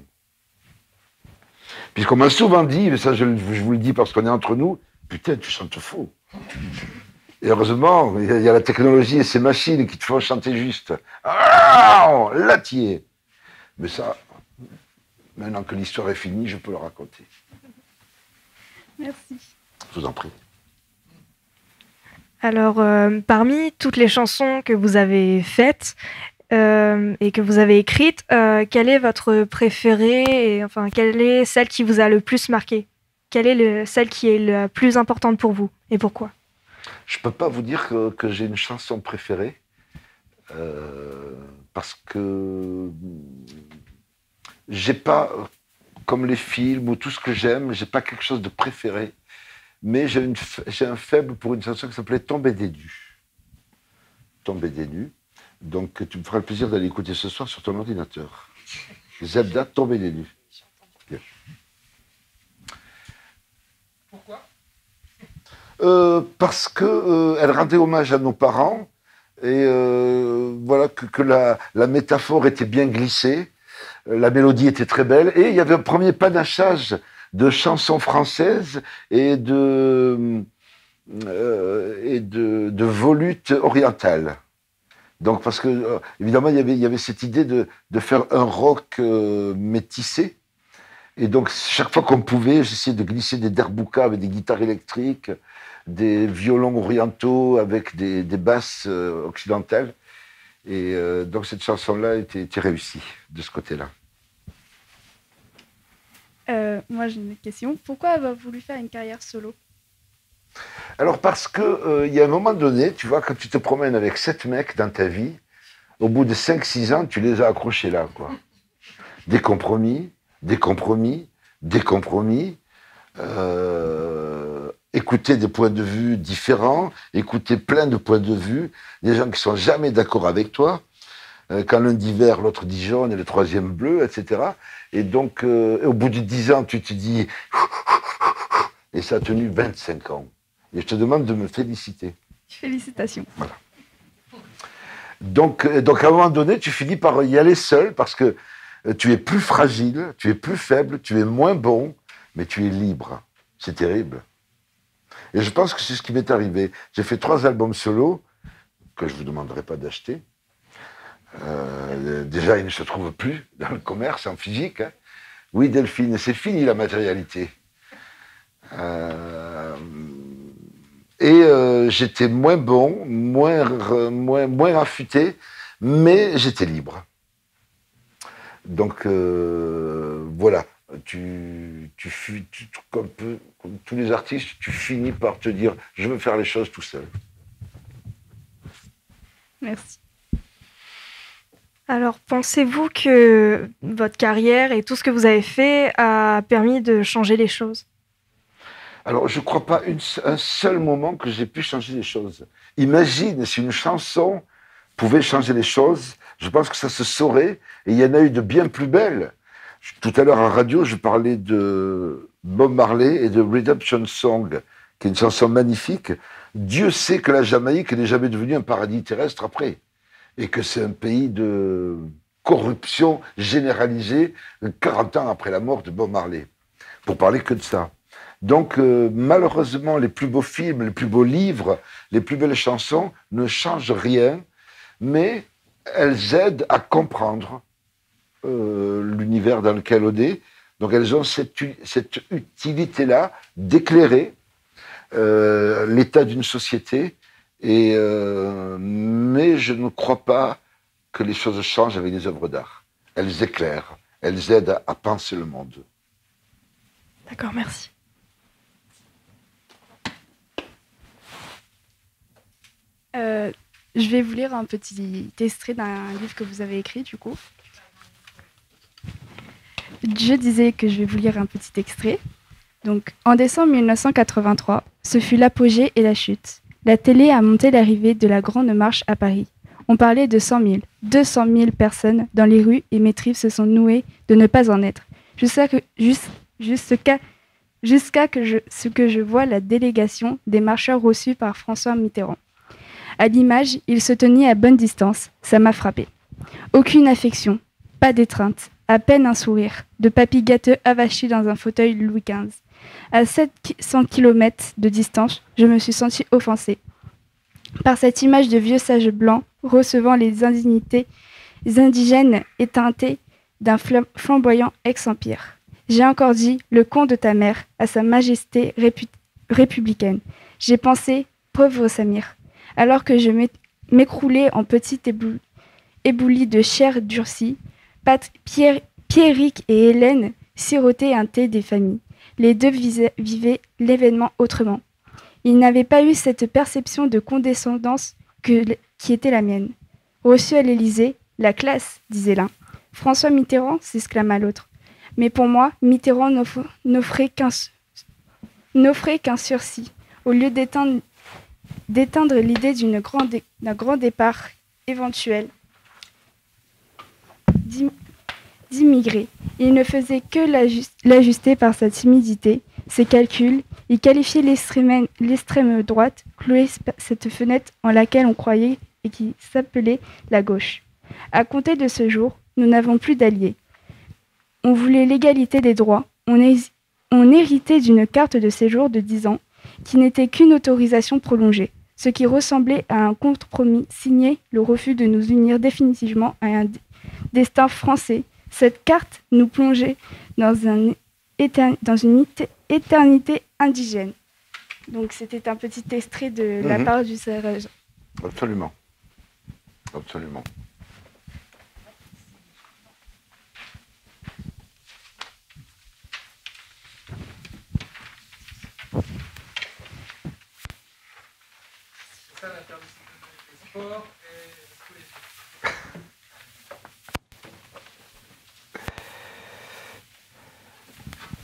Puisqu'on m'a souvent dit, mais ça je vous le dis parce qu'on est entre nous, putain, tu chantes faux. Et heureusement, il y a la technologie et ces machines qui te font chanter juste. Ah, là t'y es. Mais ça, maintenant que l'histoire est finie, je peux le raconter. Merci. Je vous en prie. Alors, parmi toutes les chansons que vous avez faites, et que vous avez écrite, quelle est votre préférée et, enfin, quelle est celle qui vous a le plus marqué? Quelle est celle qui est la plus importante pour vous et pourquoi? Je ne peux pas vous dire que j'ai une chanson préférée, parce que j'ai pas, comme les films ou tout ce que j'aime, j'ai pas quelque chose de préféré, mais j'ai un faible pour une chanson qui s'appelait Tomber des nues. Tomber des nues. Donc tu me feras le plaisir d'aller écouter ce soir sur ton ordinateur. Zelda, Tomber des nues. Bien. Pourquoi? Parce que elle rendait hommage à nos parents et voilà que la métaphore était bien glissée, la mélodie était très belle et il y avait un premier panachage de chansons françaises et de volutes orientales. Donc parce que évidemment il y avait cette idée de faire un rock métissé. Et donc, chaque fois qu'on pouvait, j'essayais de glisser des derboukas avec des guitares électriques, des violons orientaux avec des basses occidentales. Et donc, cette chanson-là était réussie de ce côté-là. Moi, j'ai une autre question. Pourquoi avoir voulu faire une carrière solo? Alors, parce que il y a un moment donné, tu vois, quand tu te promènes avec 7 mecs dans ta vie, au bout de 5-6 ans, tu les as accrochés là, quoi. Des compromis. Écouter des points de vue différents, écouter plein de points de vue, des gens qui sont jamais d'accord avec toi, quand l'un dit vert, l'autre dit jaune et le troisième bleu, etc. Et donc, au bout de 10 ans, tu te dis... Et ça a tenu 25 ans. Et je te demande de me féliciter. Félicitations. Voilà. Donc, à un moment donné, tu finis par y aller seul parce que tu es plus fragile, tu es plus faible, tu es moins bon, mais tu es libre. C'est terrible. Et je pense que c'est ce qui m'est arrivé. J'ai fait 3 albums solo, que je ne vous demanderai pas d'acheter. Déjà, ils ne se trouvent plus dans le commerce, en physique. Hein. Oui, Delphine, c'est fini la matérialité. J'étais moins bon, moins affûté, mais j'étais libre. Donc voilà, comme tous les artistes, tu finis par te dire je veux faire les choses tout seul. Merci. Alors, pensez-vous que votre carrière et tout ce que vous avez fait a permis de changer les choses? Alors, je ne crois pas un seul moment que j'ai pu changer les choses. Imagine si une chanson pouvait changer les choses, je pense que ça se saurait, et il y en a eu de bien plus belles. Tout à l'heure, en radio, je parlais de Bob Marley et de Redemption Song, qui est une chanson magnifique. Dieu sait que la Jamaïque n'est jamais devenue un paradis terrestre après, et que c'est un pays de corruption généralisée 40 ans après la mort de Bob Marley, pour parler que de ça. Donc, malheureusement, les plus beaux films, les plus beaux livres, les plus belles chansons ne changent rien, mais elles aident à comprendre l'univers dans lequel on est. Donc, elles ont cette utilité-là d'éclairer l'état d'une société, mais je ne crois pas que les choses changent avec les œuvres d'art. Elles éclairent, elles aident à penser le monde. D'accord, merci. Je vais vous lire un petit extrait d'un livre que vous avez écrit, du coup. Je disais que je vais vous lire un petit extrait. Donc, en décembre 1983, ce fut l'apogée et la chute. La télé a monté l'arrivée de la Grande Marche à Paris. On parlait de 100 000, 200 000 personnes dans les rues et mes tripes se sont nouées de ne pas en être. Jusqu'à ce que je vois la délégation des marcheurs reçus par François Mitterrand. À l'image, il se tenait à bonne distance, ça m'a frappé. Aucune affection, pas d'étreinte, à peine un sourire, de papy gâteux avachi dans un fauteuil Louis XV. À 700 km de distance, je me suis sentie offensée par cette image de vieux sages blancs recevant les indigènes éteintés d'un flamboyant ex-empire. J'ai encore dit le con de ta mère à sa majesté républicaine. J'ai pensé, pauvre Samir, alors que je m'écroulais en petit éboulis de chair durcie. Pierrick et Hélène sirotaient un thé des familles. Les deux vivaient l'événement autrement. Ils n'avaient pas eu cette perception de condescendance qui était la mienne. Reçu à l'Élysée, la classe, disait l'un. François Mitterrand, s'exclama l'autre. Mais pour moi, Mitterrand n'offrait qu'un sursis, au lieu d'éteindre l'idée d'un grand départ éventuel d'immigrés. Il ne faisait que l'ajuster par sa timidité, ses calculs. Il qualifiait l'extrême droite, clouait cette fenêtre en laquelle on croyait et qui s'appelait la gauche. À compter de ce jour, nous n'avons plus d'alliés. On voulait l'égalité des droits. On héritait d'une carte de séjour de 10 ans qui n'était qu'une autorisation prolongée, ce qui ressemblait à un compromis signé, le refus de nous unir définitivement à un destin français. Cette carte nous plongeait dans une éternité indigène. Donc c'était un petit extrait de la part du Sarrasin. Absolument. Absolument.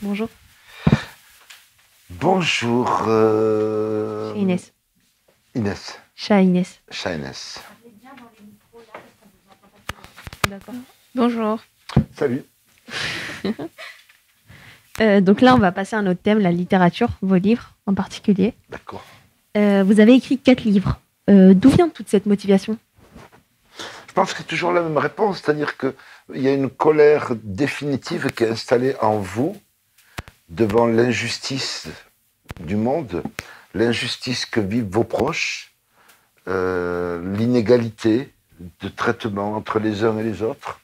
Bonjour. Bonjour. Inès. Inès. Inès. Inès. D'accord. Bonjour. Salut. Donc là, on va passer à un autre thème, la littérature, vos livres en particulier. D'accord. Vous avez écrit 4 livres. D'où vient toute cette motivation ? Je pense que c'est toujours la même réponse, c'est-à-dire qu'il y a une colère définitive qui est installée en vous devant l'injustice du monde, l'injustice que vivent vos proches, l'inégalité de traitement entre les uns et les autres.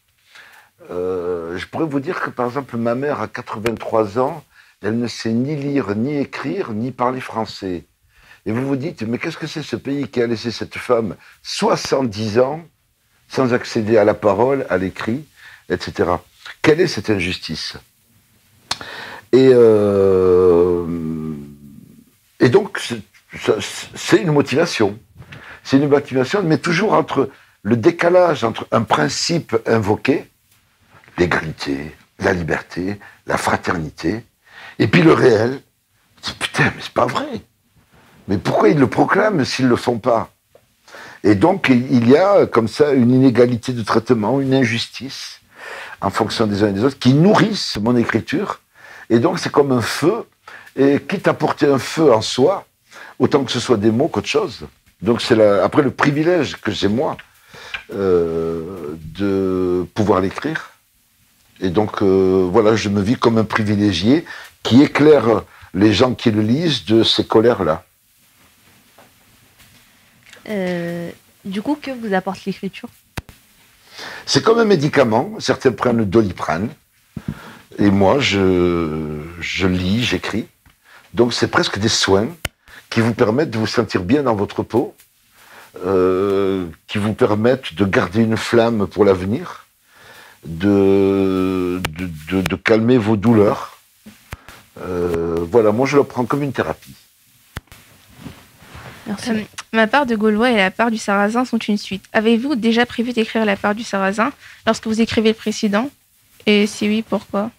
Je pourrais vous dire que, par exemple, ma mère a 83 ans, elle ne sait ni lire, ni écrire, ni parler français. Et vous vous dites, mais qu'est-ce que c'est ce pays qui a laissé cette femme 70 ans sans accéder à la parole, à l'écrit, etc. Quelle est cette injustice ? Et donc, c'est une motivation. C'est une motivation, mais toujours entre le décalage entre un principe invoqué, l'égalité, la liberté, la fraternité, et puis le réel. Putain, mais c'est pas vrai. Mais pourquoi ils le proclament s'ils ne le font pas ? Et donc, il y a comme ça une inégalité de traitement, une injustice, en fonction des uns et des autres, qui nourrissent mon écriture. Et donc, c'est comme un feu, et quitte à porter un feu en soi, autant que ce soit des mots qu'autre chose. Donc, c'est après le privilège que j'ai, moi, de pouvoir l'écrire. Et donc, voilà, je me vis comme un privilégié qui éclaire les gens qui le lisent de ces colères-là. Du coup, que vous apporte l'écriture ? C'est comme un médicament. Certains prennent le Doliprane. Et moi, je lis, j'écris. Donc, c'est presque des soins qui vous permettent de vous sentir bien dans votre peau, qui vous permettent de garder une flamme pour l'avenir, de calmer vos douleurs. Voilà, moi, je le prends comme une thérapie. Merci. Ma part de Gaulois et la part du Sarrasin sont une suite. Avez-vous déjà prévu d'écrire la part du Sarrasin lorsque vous écrivez le précédent ? Et si oui, pourquoi ?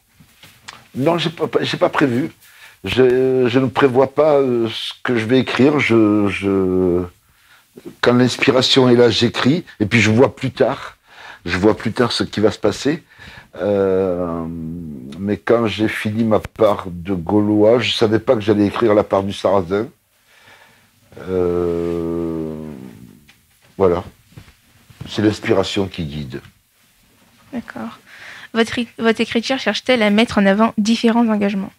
Non, j'ai pas prévu. Je ne prévois pas ce que je vais écrire. Quand l'inspiration est là, j'écris. Et puis je vois plus tard. Je vois plus tard ce qui va se passer. Mais quand j'ai fini ma part de Gaulois, je ne savais pas que j'allais écrire la part du Sarrasin. Voilà. C'est l'inspiration qui guide. D'accord. Votre écriture cherche-t-elle à mettre en avant différents engagements ?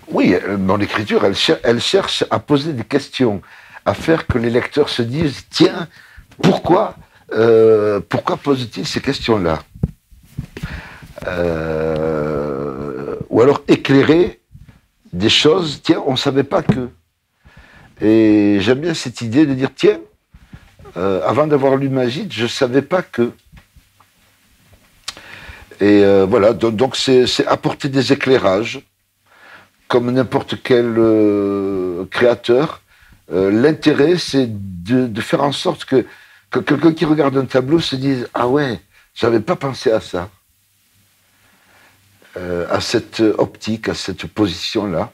Oui, mon écriture, elle cherche à poser des questions, à faire que les lecteurs se disent « Tiens, pourquoi pose-t-il ces questions-là » Ou alors éclairer des choses « Tiens, on ne savait pas que ». Et j'aime bien cette idée de dire « Tiens, avant d'avoir lu Magide, je ne savais pas que. Et voilà, donc c'est apporter des éclairages, comme n'importe quel créateur. L'intérêt, c'est de faire en sorte que quelqu'un qui regarde un tableau se dise « Ah ouais, j'avais pas pensé à ça ». À cette optique, à cette position-là.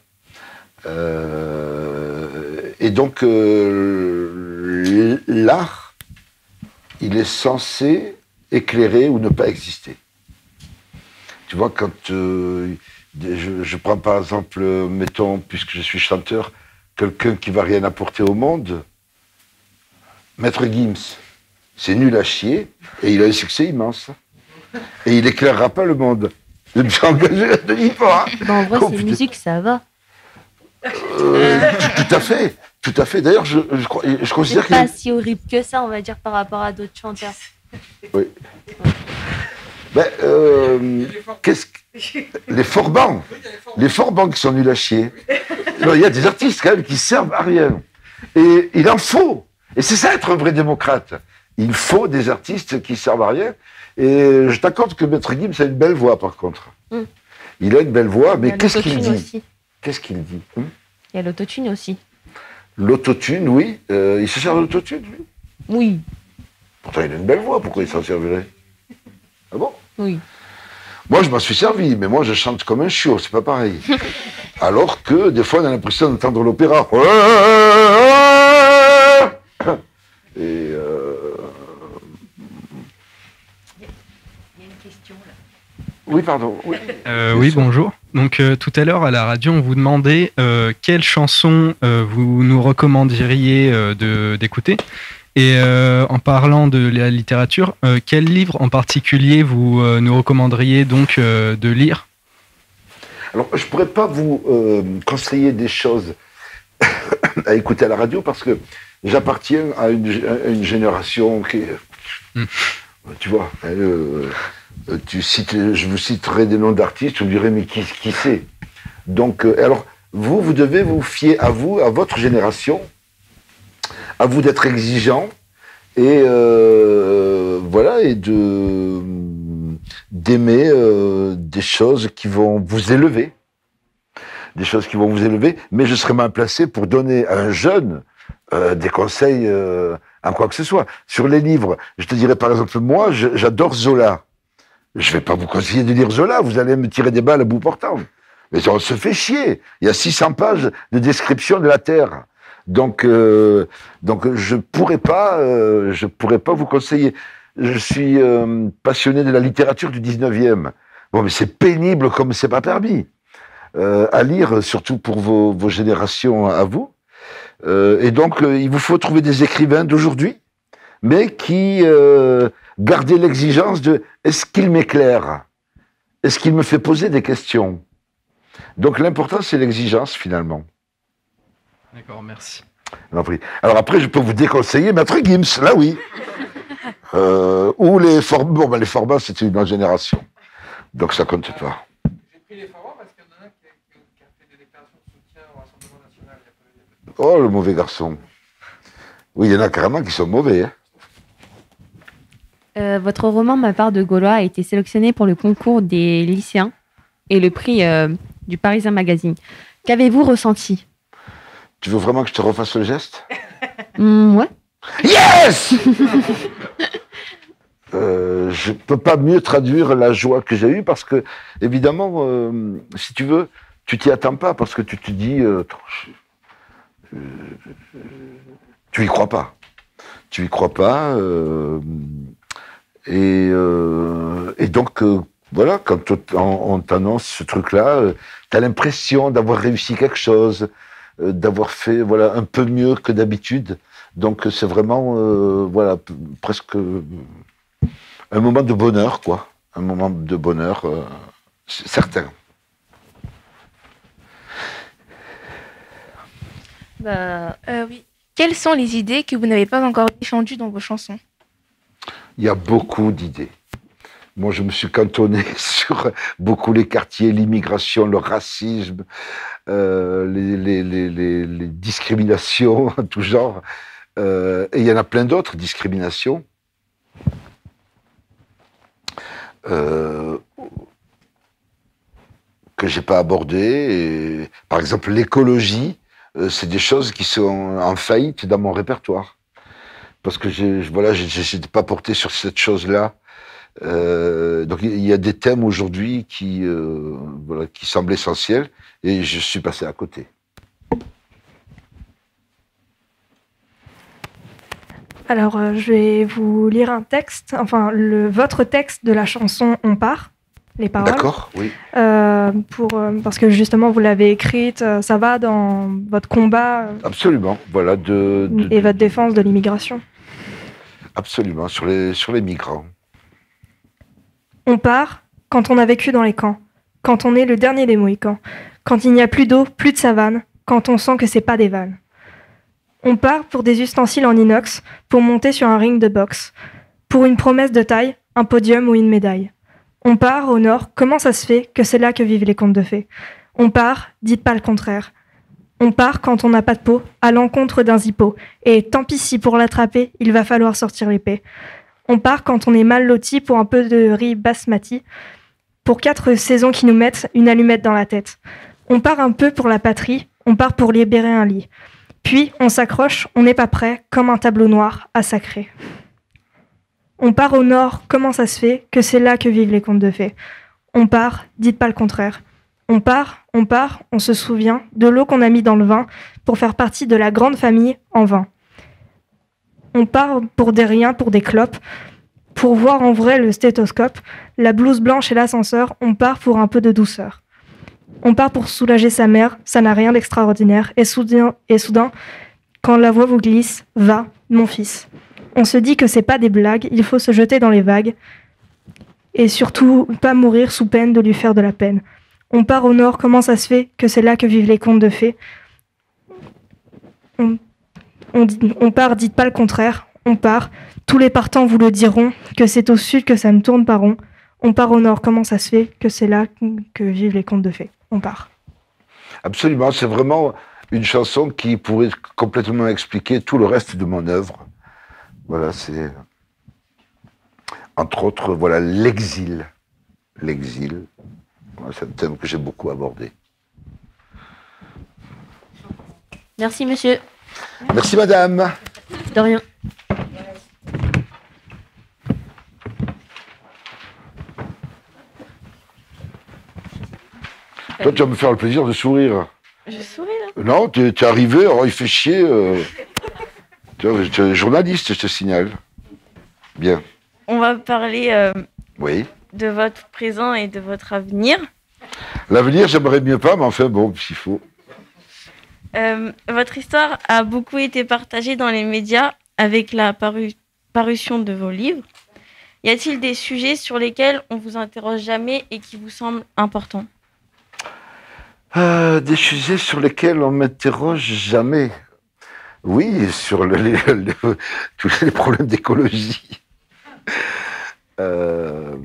Et donc, l'art, il est censé éclairer ou ne pas exister. Tu vois, quand je prends par exemple, mettons, puisque je suis chanteur, quelqu'un qui va rien apporter au monde, Maître Gims, c'est nul à chier, et il a un succès immense. Et il éclairera pas le monde. Je me suis engagé, je te dis pas. En vrai, c'est musique, ça va. Tout à fait, tout à fait. D'ailleurs, je considère C'est pas si horrible que ça, on va dire, par rapport à d'autres chanteurs. Oui. Ben, les forbans qui sont nuls à chier. Il y a des artistes quand même qui servent à rien. Et il en faut. Et c'est ça être un vrai démocrate. Il faut des artistes qui servent à rien. Et je t'accorde que Maître Gims a une belle voix, par contre. Il a une belle voix, mais qu'est-ce qu'il dit? Qu'est-ce qu'il dit? Il y a l'autotune aussi. L'autotune, oui. Il se sert de l'autotune, lui? Oui. Pourtant, il a une belle voix, pourquoi il s'en servirait? Ah bon? Oui. Moi, je m'en suis servi, mais moi, je chante comme un chiot, c'est pas pareil. Alors que, des fois, on a l'impression d'entendre l'opéra. Et oui, pardon. Oui, oui, bonjour. Donc tout à l'heure à la radio, on vous demandait quelle chanson vous nous recommanderiez d'écouter. Et en parlant de la littérature, quel livre en particulier vous nous recommanderiez donc de lire? Alors, je pourrais pas vous conseiller des choses à écouter à la radio parce que j'appartiens à une génération qui est... Tu vois, je vous citerai des noms d'artistes, vous me direz, mais qui c'est? Donc, alors, vous devez vous fier à vous, à votre génération, à vous d'être exigeant, et voilà, et d'aimer des choses qui vont vous élever. Des choses qui vont vous élever, mais je serai mal placé pour donner à un jeune des conseils en quoi que ce soit. Sur les livres, je te dirais par exemple, moi, j'adore Zola. Je ne vais pas vous conseiller de lire Zola, vous allez me tirer des balles à bout portant. Mais on se fait chier. Il y a 600 pages de description de la Terre. Donc je pourrais pas vous conseiller. Je suis passionné de la littérature du 19e. Bon, mais c'est pénible comme c'est pas permis. À lire, surtout pour vos générations à vous. Et donc, il vous faut trouver des écrivains d'aujourd'hui, mais qui gardaient l'exigence de « est-ce qu'il m'éclaire? Est-ce qu'il me fait poser des questions ?» Donc, l'important, c'est l'exigence, finalement. D'accord, merci. Alors après, je peux vous déconseiller Maître Gims, là oui. Ou les Forbans. Bon, ben, les Forbans, c'était une autre génération. Donc, ça compte pas. J'ai pris les Forbans parce qu'il y en a un qui a fait des déclarations de soutien au Rassemblement National. Oh, le mauvais garçon. Oui, il y en a carrément qui sont mauvais. Hein. Votre roman Ma part de Gaulois a été sélectionné pour le concours des lycéens et le prix du Parisien Magazine. Qu'avez-vous ressenti? Tu veux vraiment que je te refasse le geste? Ouais. Yes. Je peux pas mieux traduire la joie que j'ai eue parce que, évidemment, si tu veux, tu t'y attends pas parce que tu te dis, tu y crois pas. Tu y crois pas. Et donc, voilà, quand on t'annonce ce truc-là, tu as l'impression d'avoir réussi quelque chose, d'avoir fait voilà, un peu mieux que d'habitude. Donc, c'est vraiment, voilà, presque un moment de bonheur, quoi. Un moment de bonheur certain. Oui. Quelles sont les idées que vous n'avez pas encore défendues dans vos chansons? Il y a beaucoup d'idées. Moi, je me suis cantonné sur beaucoup les quartiers, l'immigration, le racisme, les discriminations en tout genre. Et il y en a plein d'autres, discriminations. Que j'ai pas abordées. Par exemple, l'écologie, c'est des choses qui sont en faillite dans mon répertoire. Parce que j'étais pas porté sur cette chose-là. Donc il y a des thèmes aujourd'hui qui semblent essentiels et je suis passé à côté. Alors, je vais vous lire un texte, votre texte de la chanson On part, les paroles. D'accord, oui. Parce que justement, vous l'avez écrite, ça va dans votre combat. Absolument, voilà. Et votre défense de l'immigration. Absolument, sur les migrants. On part quand on a vécu dans les camps, quand on est le dernier des Mohicans, quand il n'y a plus d'eau, plus de savane, quand on sent que c'est pas des vannes. On part pour des ustensiles en inox, pour monter sur un ring de boxe, pour une promesse de taille, un podium ou une médaille. On part au nord, comment ça se fait que c'est là que vivent les contes de fées? On part, dites pas le contraire. On part quand on n'a pas de peau, à l'encontre d'un zippo, et tant pis si pour l'attraper, il va falloir sortir l'épée. On part quand on est mal loti pour un peu de riz basmati, pour 4 saisons qui nous mettent une allumette dans la tête. On part un peu pour la patrie, on part pour libérer un lit. Puis on s'accroche, on n'est pas prêt, comme un tableau noir à sacrer. On part au nord, comment ça se fait que c'est là que vivent les contes de fées? On part, dites pas le contraire. On part, on se souvient de l'eau qu'on a mis dans le vin pour faire partie de la grande famille en vain. On part pour des riens, pour des clopes, pour voir en vrai le stéthoscope, la blouse blanche et l'ascenseur, on part pour un peu de douceur. On part pour soulager sa mère, ça n'a rien d'extraordinaire, et soudain, quand la voix vous glisse, va, mon fils. On se dit que c'est pas des blagues, il faut se jeter dans les vagues, et surtout pas mourir sous peine de lui faire de la peine. On part au nord, comment ça se fait que c'est là que vivent les contes de fées? On part, dites pas le contraire, on part. Tous les partants vous le diront, que c'est au sud que ça ne tourne pas rond. On part au nord, comment ça se fait que c'est là que vivent les contes de fées? On part. Absolument, c'est vraiment une chanson qui pourrait complètement expliquer tout le reste de mon œuvre. Voilà, c'est... Entre autres, voilà, l'exil. L'exil, voilà, c'est un thème que j'ai beaucoup abordé. Merci, monsieur. Merci, madame. De rien. Toi, tu vas me faire le plaisir de sourire. Je souris là. Non, t'es arrivé, alors il fait chier. Tu es journaliste, je te signale. Bien. On va parler Oui. de votre présent et de votre avenir. L'avenir, j'aimerais mieux pas, mais enfin, bon, s'il faut. Votre histoire a beaucoup été partagée dans les médias avec la parution de vos livres. Y a-t-il des sujets sur lesquels on vous interroge jamais et qui vous semblent importants? Des sujets sur lesquels on m'interroge jamais. Oui, sur tous les problèmes d'écologie. Je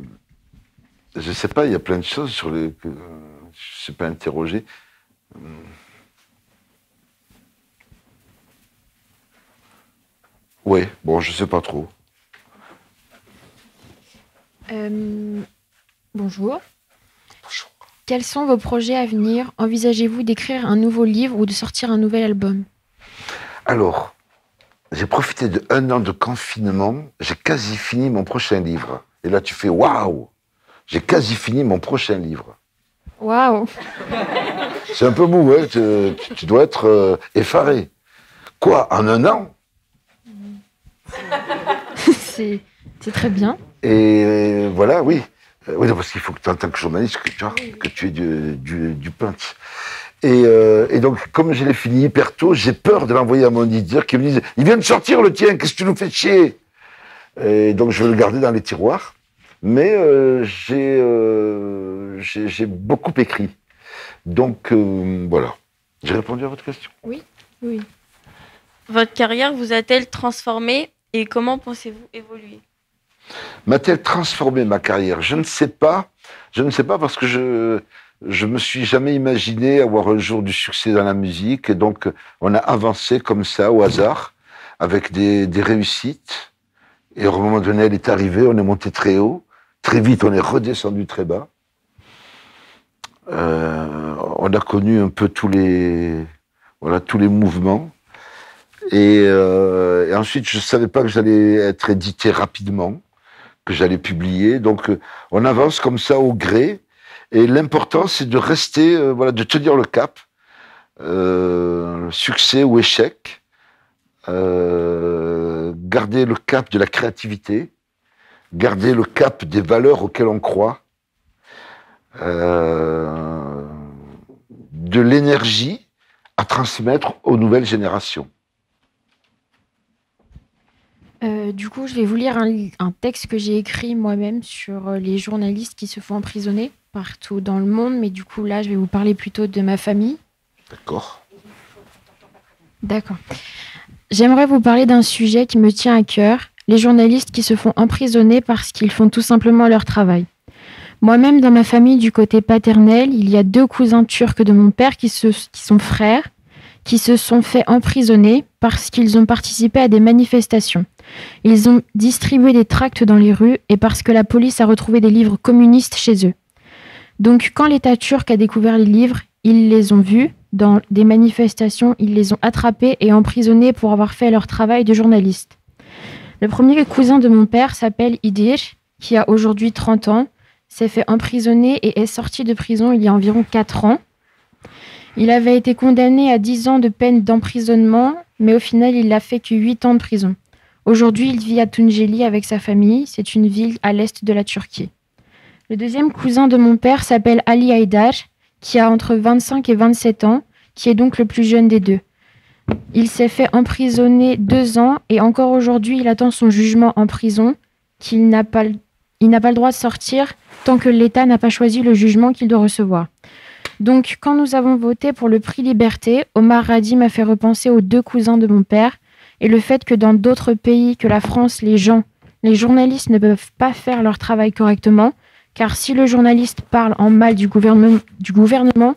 sais pas, il y a plein de choses sur les que je ne sais pas interroger. Oui, bon, je sais pas trop. Bonjour. Quels sont vos projets à venir? Envisagez-vous d'écrire un nouveau livre ou de sortir un nouvel album? Alors, j'ai profité de 1 an de confinement, j'ai quasi fini mon prochain livre. Et là, tu fais waouh! J'ai quasi fini mon prochain livre. Waouh! C'est un peu mou, hein? Tu dois être effaré. Quoi? En 1 an? C'est très bien. Et voilà, oui. Oui, non, parce qu'il faut que, en tant que journaliste, que tu aies du punch. Et donc, comme je l'ai fini hyper tôt, j'ai peur de l'envoyer à mon éditeur qui me dise « Il vient de sortir le tien, qu'est-ce que tu nous fais chier ?» Et donc, je vais le garder dans les tiroirs. Mais j'ai beaucoup écrit. Donc, voilà. J'ai répondu à votre question. Oui, oui. Votre carrière vous a-t-elle transformé et comment pensez-vous évoluer? M'a-t-elle transformé ma carrière? Je ne sais pas. Je ne sais pas parce que je me suis jamais imaginé avoir un jour du succès dans la musique. Et donc, on a avancé comme ça, au hasard. avec des réussites. Et à un moment donné, elle est arrivée, on est monté très haut. Très vite, on est redescendu très bas. On a connu un peu tous les mouvements. Et ensuite, je ne savais pas que j'allais être édité rapidement, que j'allais publier. Donc, on avance comme ça au gré. Et l'important, c'est de rester, de tenir le cap. Succès ou échec. Garder le cap de la créativité. Garder le cap des valeurs auxquelles on croit. De l'énergie à transmettre aux nouvelles générations. Du coup, je vais vous lire un texte que j'ai écrit moi-même sur les journalistes qui se font emprisonner partout dans le monde, mais du coup, là, je vais vous parler plutôt de ma famille. D'accord. D'accord. J'aimerais vous parler d'un sujet qui me tient à cœur, les journalistes qui se font emprisonner parce qu'ils font tout simplement leur travail. Moi-même, dans ma famille du côté paternel, il y a 2 cousins turcs de mon père qui sont frères, qui se sont fait emprisonner parce qu'ils ont participé à des manifestations. Ils ont distribué des tracts dans les rues et parce que la police a retrouvé des livres communistes chez eux. Donc, quand l'État turc a découvert les livres, ils les ont vus. Dans des manifestations, ils les ont attrapés et emprisonnés pour avoir fait leur travail de journaliste. Le premier cousin de mon père s'appelle Idir, qui a aujourd'hui 30 ans, s'est fait emprisonner et est sorti de prison il y a environ 4 ans. Il avait été condamné à 10 ans de peine d'emprisonnement, mais au final, il n'a fait que 8 ans de prison. Aujourd'hui, il vit à Tunceli avec sa famille. C'est une ville à l'est de la Turquie. Le deuxième cousin de mon père s'appelle Ali Haïdar, qui a entre 25 et 27 ans, qui est donc le plus jeune des 2. Il s'est fait emprisonner 2 ans et encore aujourd'hui, il attend son jugement en prison, il n'a pas le droit de sortir tant que l'État n'a pas choisi le jugement qu'il doit recevoir. Donc, quand nous avons voté pour le prix Liberté, Omar Radi m'a fait repenser aux 2 cousins de mon père et le fait que dans d'autres pays que la France, les journalistes ne peuvent pas faire leur travail correctement, car si le journaliste parle en mal du gouvernement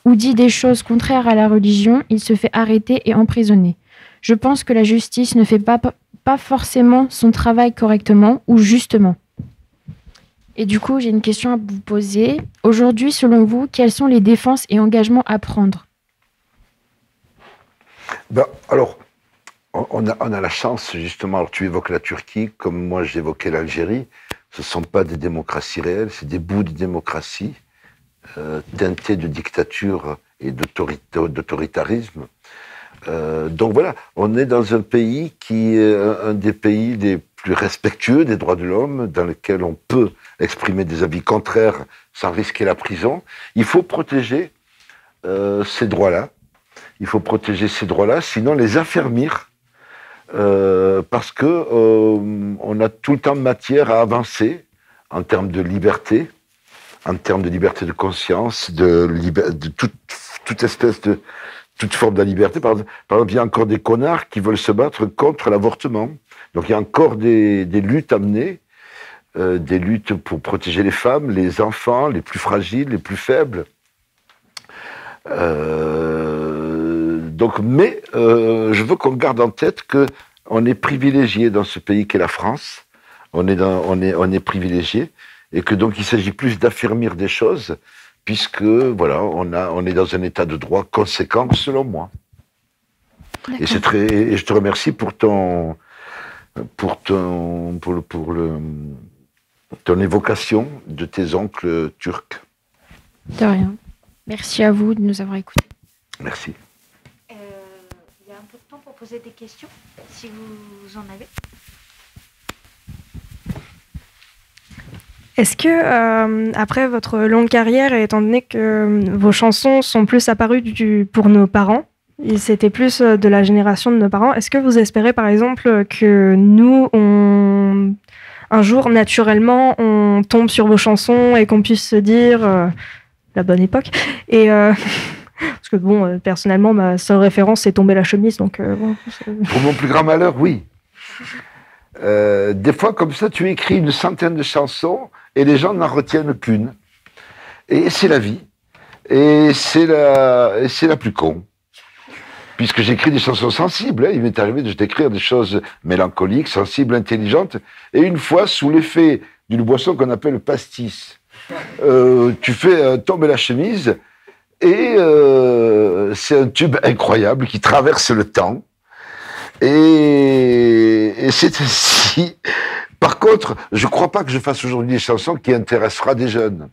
ou dit des choses contraires à la religion, il se fait arrêter et emprisonner. Je pense que la justice ne fait pas forcément son travail correctement ou justement. Et du coup, j'ai une question à vous poser. Aujourd'hui, selon vous, quelles sont les défenses et engagements à prendre ? Alors, on a la chance, justement, alors tu évoques la Turquie, comme moi j'évoquais l'Algérie. Ce ne sont pas des démocraties réelles, c'est des bouts de démocratie teintés de dictature et d'autoritarisme. Donc voilà, on est dans un pays qui est un des pays les plus respectueux des droits de l'homme, dans lequel on peut exprimer des avis contraires sans risquer la prison. Il faut protéger ces droits-là. Il faut protéger ces droits-là, sinon les affermir. Parce que on a tout le temps matière à avancer en termes de liberté, en termes de liberté de conscience, de toute espèce de toute forme de liberté. Par exemple, il y a encore des connards qui veulent se battre contre l'avortement. Donc il y a encore des luttes à mener, des luttes pour protéger les femmes, les enfants, les plus fragiles, les plus faibles. Mais je veux qu'on garde en tête qu'on est privilégié dans ce pays qu'est la France. On est privilégié et que donc il s'agit plus d'affermir des choses, puisque voilà, on est dans un état de droit conséquent, selon moi. Et je te remercie pour ton évocation de tes oncles turcs. De rien. Merci à vous de nous avoir écoutés. Merci. Il y a un peu de temps pour poser des questions, si vous en avez. Est-ce que, après votre longue carrière, et étant donné que vos chansons sont plus apparues pour nos parents, et c'était plus de la génération de nos parents, est-ce que vous espérez, par exemple, que nous, un jour, naturellement, on tombe sur vos chansons et qu'on puisse se dire la bonne époque et parce que, bon, personnellement, ma seule référence, c'est Tomber la chemise, donc... Pour mon plus grand malheur, oui. Des fois, comme ça, tu écris une centaine de chansons et les gens n'en retiennent qu'une. Et c'est la vie. Et c'est la plus con. puisque j'écris des chansons sensibles. Hein. Il m'est arrivé d'écrire des choses mélancoliques, sensibles, intelligentes. Et une fois, sous l'effet d'une boisson qu'on appelle le pastis, tu fais tomber la chemise, et c'est un tube incroyable qui traverse le temps. Et c'est ainsi. Par contre, je ne crois pas que je fasse aujourd'hui des chansons qui intéressera des jeunes.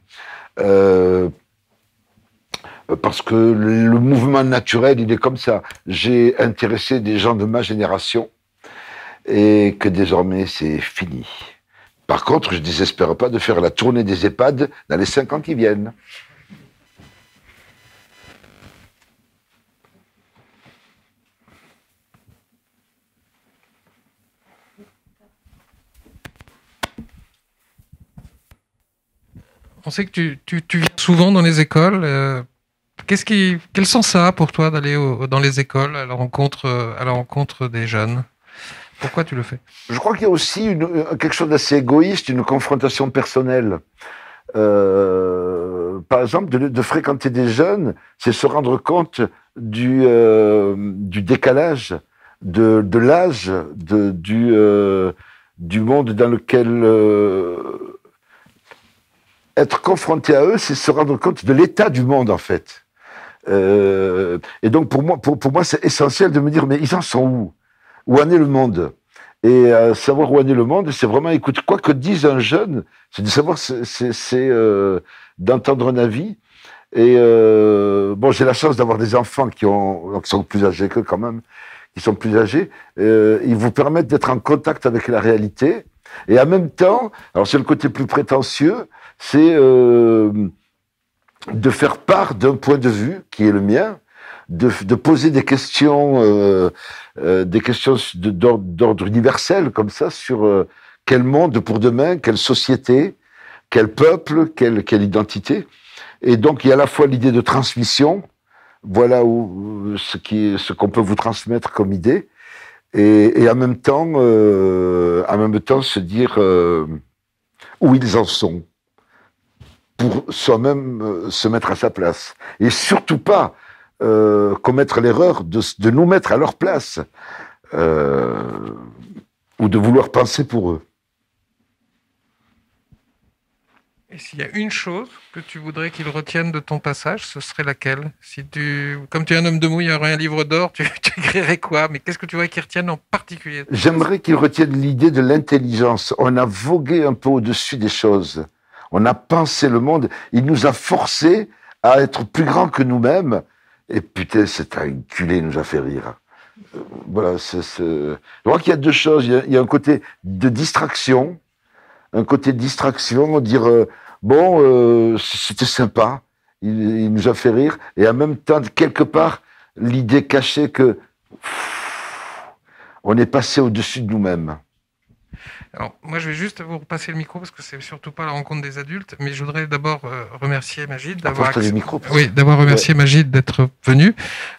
Parce que le mouvement naturel, il est comme ça. J'ai intéressé des gens de ma génération et que désormais, c'est fini. Par contre, je ne désespère pas de faire la tournée des EHPAD dans les 5 ans qui viennent. On sait que tu viens souvent dans les écoles. Quel sens ça a pour toi d'aller dans les écoles à la rencontre des jeunes? Pourquoi tu le fais? Je crois qu'il y a aussi quelque chose d'assez égoïste, une confrontation personnelle. Par exemple, de fréquenter des jeunes, c'est se rendre compte du décalage, de l'âge, du monde dans lequel... être confronté à eux, c'est se rendre compte de l'état du monde, en fait. Et donc, pour moi, c'est essentiel de me dire, mais ils en sont où? Où en est le monde? Et savoir où en est le monde, c'est vraiment écouter. Quoi que dise un jeune, c'est de savoir, c'est d'entendre un avis. Et bon, j'ai la chance d'avoir des enfants qui sont plus âgés qu'eux, quand même, qui sont plus âgés. Ils vous permettent d'être en contact avec la réalité. Et en même temps, alors c'est le côté plus prétentieux, c'est de faire part d'un point de vue qui est le mien, de poser des questions d'ordre universel, comme ça, sur quel monde pour demain, quelle société, quel peuple, quelle identité. Et donc, il y a à la fois l'idée de transmission, voilà ce qu'on peut vous transmettre comme idée, et en même temps se dire où ils en sont, pour soi-même se mettre à sa place. Et surtout pas commettre l'erreur de nous mettre à leur place, ou de vouloir penser pour eux. Et s'il y a une chose que tu voudrais qu'ils retiennent de ton passage, ce serait laquelle? Comme tu es un homme de mots, il y aurait un livre d'or, tu écrirais quoi? Mais qu'est-ce que tu voudrais qu'ils retiennent en particulier? J'aimerais qu'ils retiennent l'idée de l'intelligence. On a vogué un peu au-dessus des choses. On a pensé le monde. Il nous a forcés à être plus grands que nous-mêmes. Et putain, cet enculé nous a fait rire. Voilà, je crois qu'il y a deux choses. Il y a un côté de distraction. Dire c'était sympa, il nous a fait rire, et en même temps, quelque part, l'idée cachée que on est passé au-dessus de nous-mêmes. Alors, moi, je vais juste vous repasser le micro parce que c'est surtout pas la rencontre des adultes, mais je voudrais d'abord remercier Magid d'avoir remercié Magid d'être venu,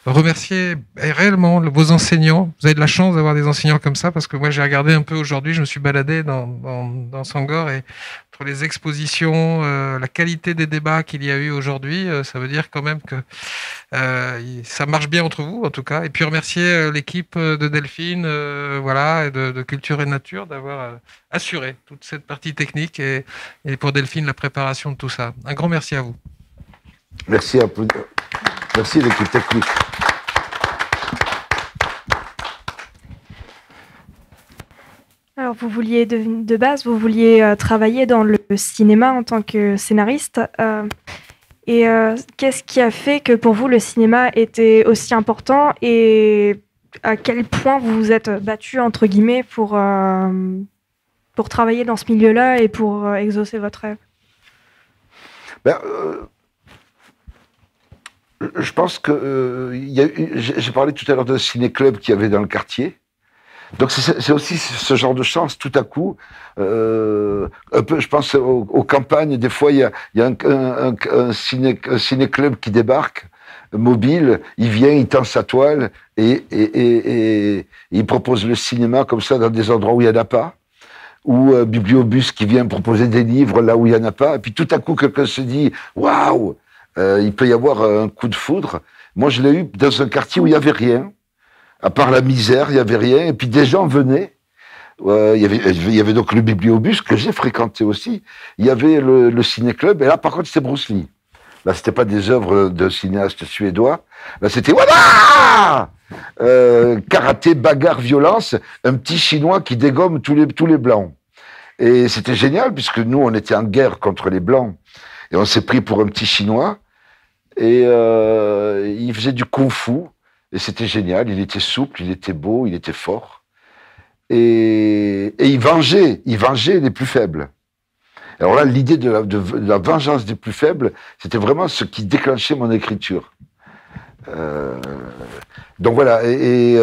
remercier réellement vos enseignants. Vous avez de la chance d'avoir des enseignants comme ça, parce que moi, j'ai regardé un peu aujourd'hui, je me suis baladé dans Sangor, et entre les expositions, la qualité des débats qu'il y a eu aujourd'hui, ça veut dire quand même que ça marche bien entre vous, en tout cas. Et puis remercier l'équipe de Delphine, et de Culture et Nature d'avoir assuré toute cette partie technique, et pour Delphine, la préparation de tout ça. Un grand merci à vous. Merci à vous. Merci l'équipe technique. Alors, vous vouliez, de base, vous vouliez travailler dans le cinéma en tant que scénariste. Qu'est-ce qui a fait que pour vous, le cinéma était aussi important, et à quel point vous vous êtes battu, entre guillemets, pour travailler dans ce milieu-là et pour exaucer votre rêve? Je pense que j'ai parlé tout à l'heure d'un ciné-club qu'il y avait dans le quartier. Donc c'est aussi ce genre de chance, tout à coup, un peu, je pense aux campagnes, des fois il y a un ciné-club qui débarque, mobile, il vient, il tend sa toile, et il propose le cinéma comme ça dans des endroits où il n'y en a pas, ou Bibliobus qui vient proposer des livres là où il n'y en a pas, et puis tout à coup quelqu'un se dit « Waouh !» il peut y avoir un coup de foudre, Moi, je l'ai eu dans un quartier où il n'y avait rien. À part la misère, il n'y avait rien. Et puis des gens venaient. Il y avait donc le bibliobus que j'ai fréquenté aussi. Il y avait le ciné-club. Et là, par contre, c'était Bruce Lee. Là, c'était pas des œuvres de cinéastes suédois. Là, c'était voilà, karaté, bagarre, violence. Un petit Chinois qui dégomme tous les blancs. Et c'était génial puisque nous, on était en guerre contre les blancs. Et on s'est pris pour un petit Chinois. Et il faisait du kung-fu. Et c'était génial. Il était souple, il était beau, il était fort. Et il vengeait les plus faibles. Alors là, l'idée de la vengeance des plus faibles, c'était vraiment ce qui déclenchait mon écriture. Donc voilà. Et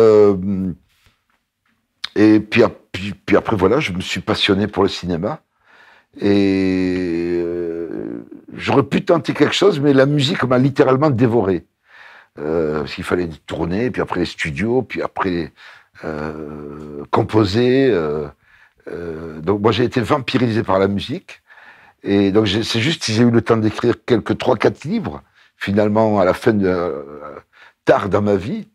puis après, voilà, je me suis passionné pour le cinéma. Et j'aurais pu tenter quelque chose, mais la musique m'a littéralement dévoré. Parce qu'il fallait tourner, puis après les studios, puis après composer. Donc moi, j'ai été vampirisé par la musique. Et donc c'est juste si j'ai eu le temps d'écrire quelques 3-4 livres, finalement, à la fin tard dans ma vie.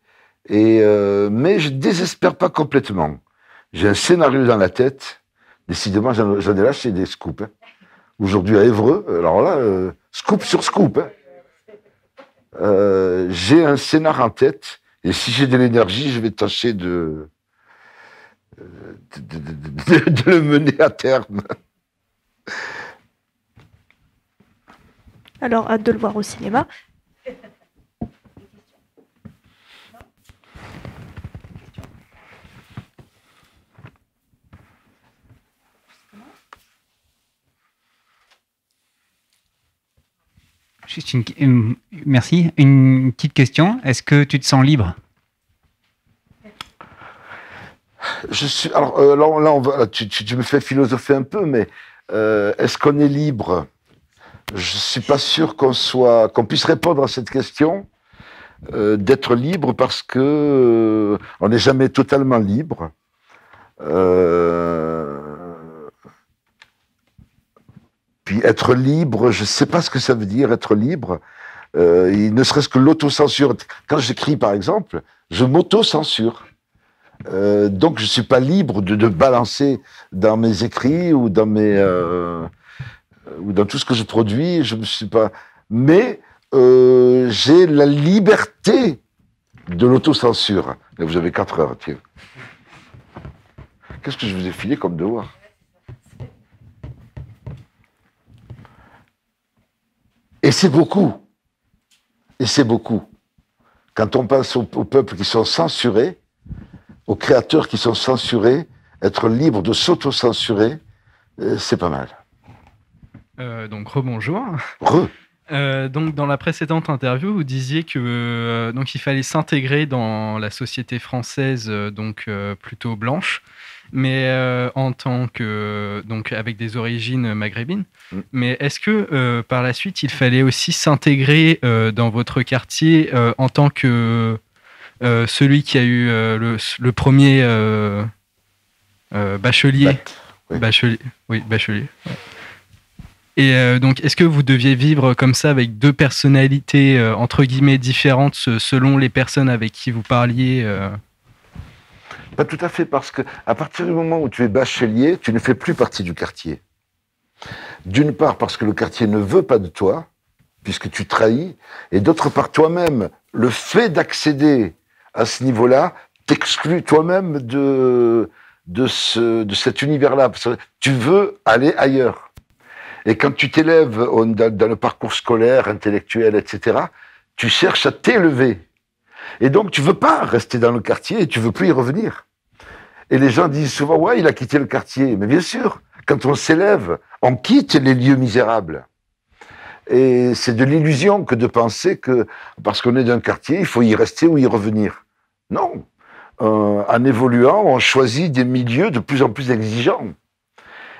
Mais je désespère pas complètement. J'ai un scénario dans la tête. Décidément, j'en ai lâché des scoops. Hein. Aujourd'hui à Évreux, alors là, scoop sur scoop. Hein. J'ai un scénar en tête, et si j'ai de l'énergie, je vais tâcher de le mener à terme. Alors, hâte de le voir au cinéma. Juste merci. Une petite question. Est-ce que tu te sens libre? Alors là, tu me fais philosopher un peu, mais est-ce qu'on est libre? Je suis pas sûr qu'on puisse répondre à cette question d'être libre parce que on n'est jamais totalement libre. Puis être libre, je ne sais pas ce que ça veut dire, être libre. Ne serait-ce que l'autocensure. Quand j'écris, par exemple, je m'auto-censure. Donc, je ne suis pas libre de balancer dans mes écrits ou dans tout ce que je produis. Je me suis pas. Mais j'ai la liberté de l'autocensure. Vous avez 4 heures, tiens. Qu'est-ce que je vous ai filé comme devoir? Et c'est beaucoup. Et c'est beaucoup. Quand on pense aux peuples qui sont censurés, aux créateurs qui sont censurés, être libre de s'auto-censurer, c'est pas mal. Donc, rebonjour. Donc, dans la précédente interview, vous disiez que donc il fallait s'intégrer dans la société française, donc plutôt blanche, mais en tant que donc avec des origines maghrébines. Mais est-ce que par la suite, il fallait aussi s'intégrer dans votre quartier en tant que celui qui a eu le premier bachelier, oui. Bachelier. Ouais. Et donc, est-ce que vous deviez vivre comme ça avec 2 personnalités entre guillemets différentes selon les personnes avec qui vous parliez Pas tout à fait, parce que à partir du moment où tu es bachelier, tu ne fais plus partie du quartier. D'une part, parce que le quartier ne veut pas de toi, puisque tu trahis, et d'autre part, toi-même, le fait d'accéder à ce niveau-là t'exclut toi-même de cet univers-là. Parce que tu veux aller ailleurs. Et quand tu t'élèves dans le parcours scolaire, intellectuel, etc., tu cherches à t'élever. Et donc, tu veux pas rester dans le quartier et tu veux plus y revenir. Et les gens disent souvent, ouais, il a quitté le quartier. Mais bien sûr, quand on s'élève, on quitte les lieux misérables. Et c'est de l'illusion que de penser que, parce qu'on est d'un quartier, il faut y rester ou y revenir. Non. En évoluant, on choisit des milieux de plus en plus exigeants.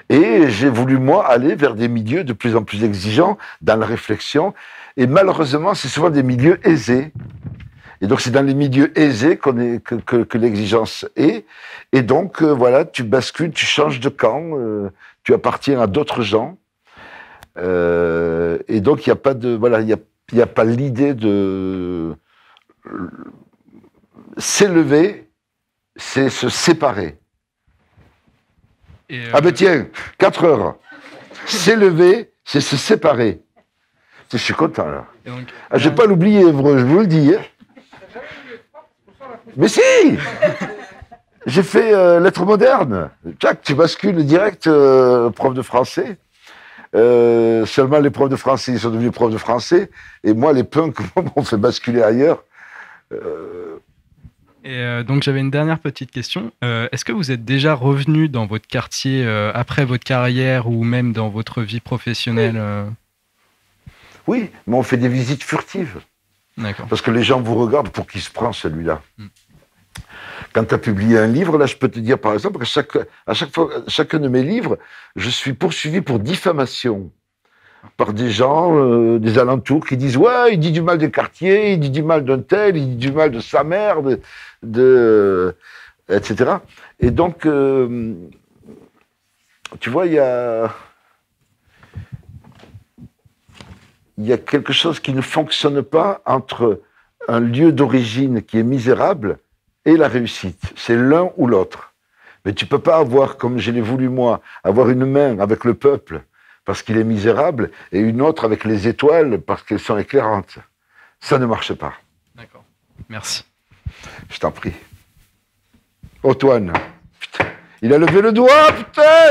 Et j'ai voulu, moi, aller vers des milieux de plus en plus exigeants dans la réflexion. Et malheureusement, c'est souvent des milieux aisés. Et donc, c'est dans les milieux aisés que l'exigence est. Et donc, voilà, tu bascules, tu changes de camp, tu appartiens à d'autres gens. Et donc, il n'y a pas de, voilà, il y a pas l'idée de s'élever, c'est se séparer. Ah ben tiens, 4 heures. S'élever, c'est se séparer. Je suis content, là. Je vais pas l'oublier, je vous le dis. Hein. Mais si. J'ai fait lettres modernes. Tac, tu bascules direct prof de français. Seulement les profs de français, ils sont devenus profs de français. Et moi, les punks m'ont fait basculer ailleurs. Et donc j'avais une dernière petite question. Est-ce que vous êtes déjà revenu dans votre quartier après votre carrière ou même dans votre vie professionnelle Oui, mais on fait des visites furtives. D'accord. Parce que les gens vous regardent pour qui se prend celui-là. Quand tu as publié un livre, là je peux te dire par exemple qu'à chacun de mes livres, je suis poursuivi pour diffamation par des gens des alentours qui disent « Ouais, il dit du mal des quartiers, il dit du mal d'un tel, il dit du mal de sa mère, etc. » Et donc, tu vois, il y a quelque chose qui ne fonctionne pas entre un lieu d'origine qui est misérable et la réussite. C'est l'un ou l'autre. Mais tu ne peux pas avoir, comme je l'ai voulu moi, avoir une main avec le peuple parce qu'il est misérable, et une autre avec les étoiles parce qu'elles sont éclairantes. Ça ne marche pas. D'accord. Merci. Je t'en prie. Antoine. Putain. Il a levé le doigt, putain!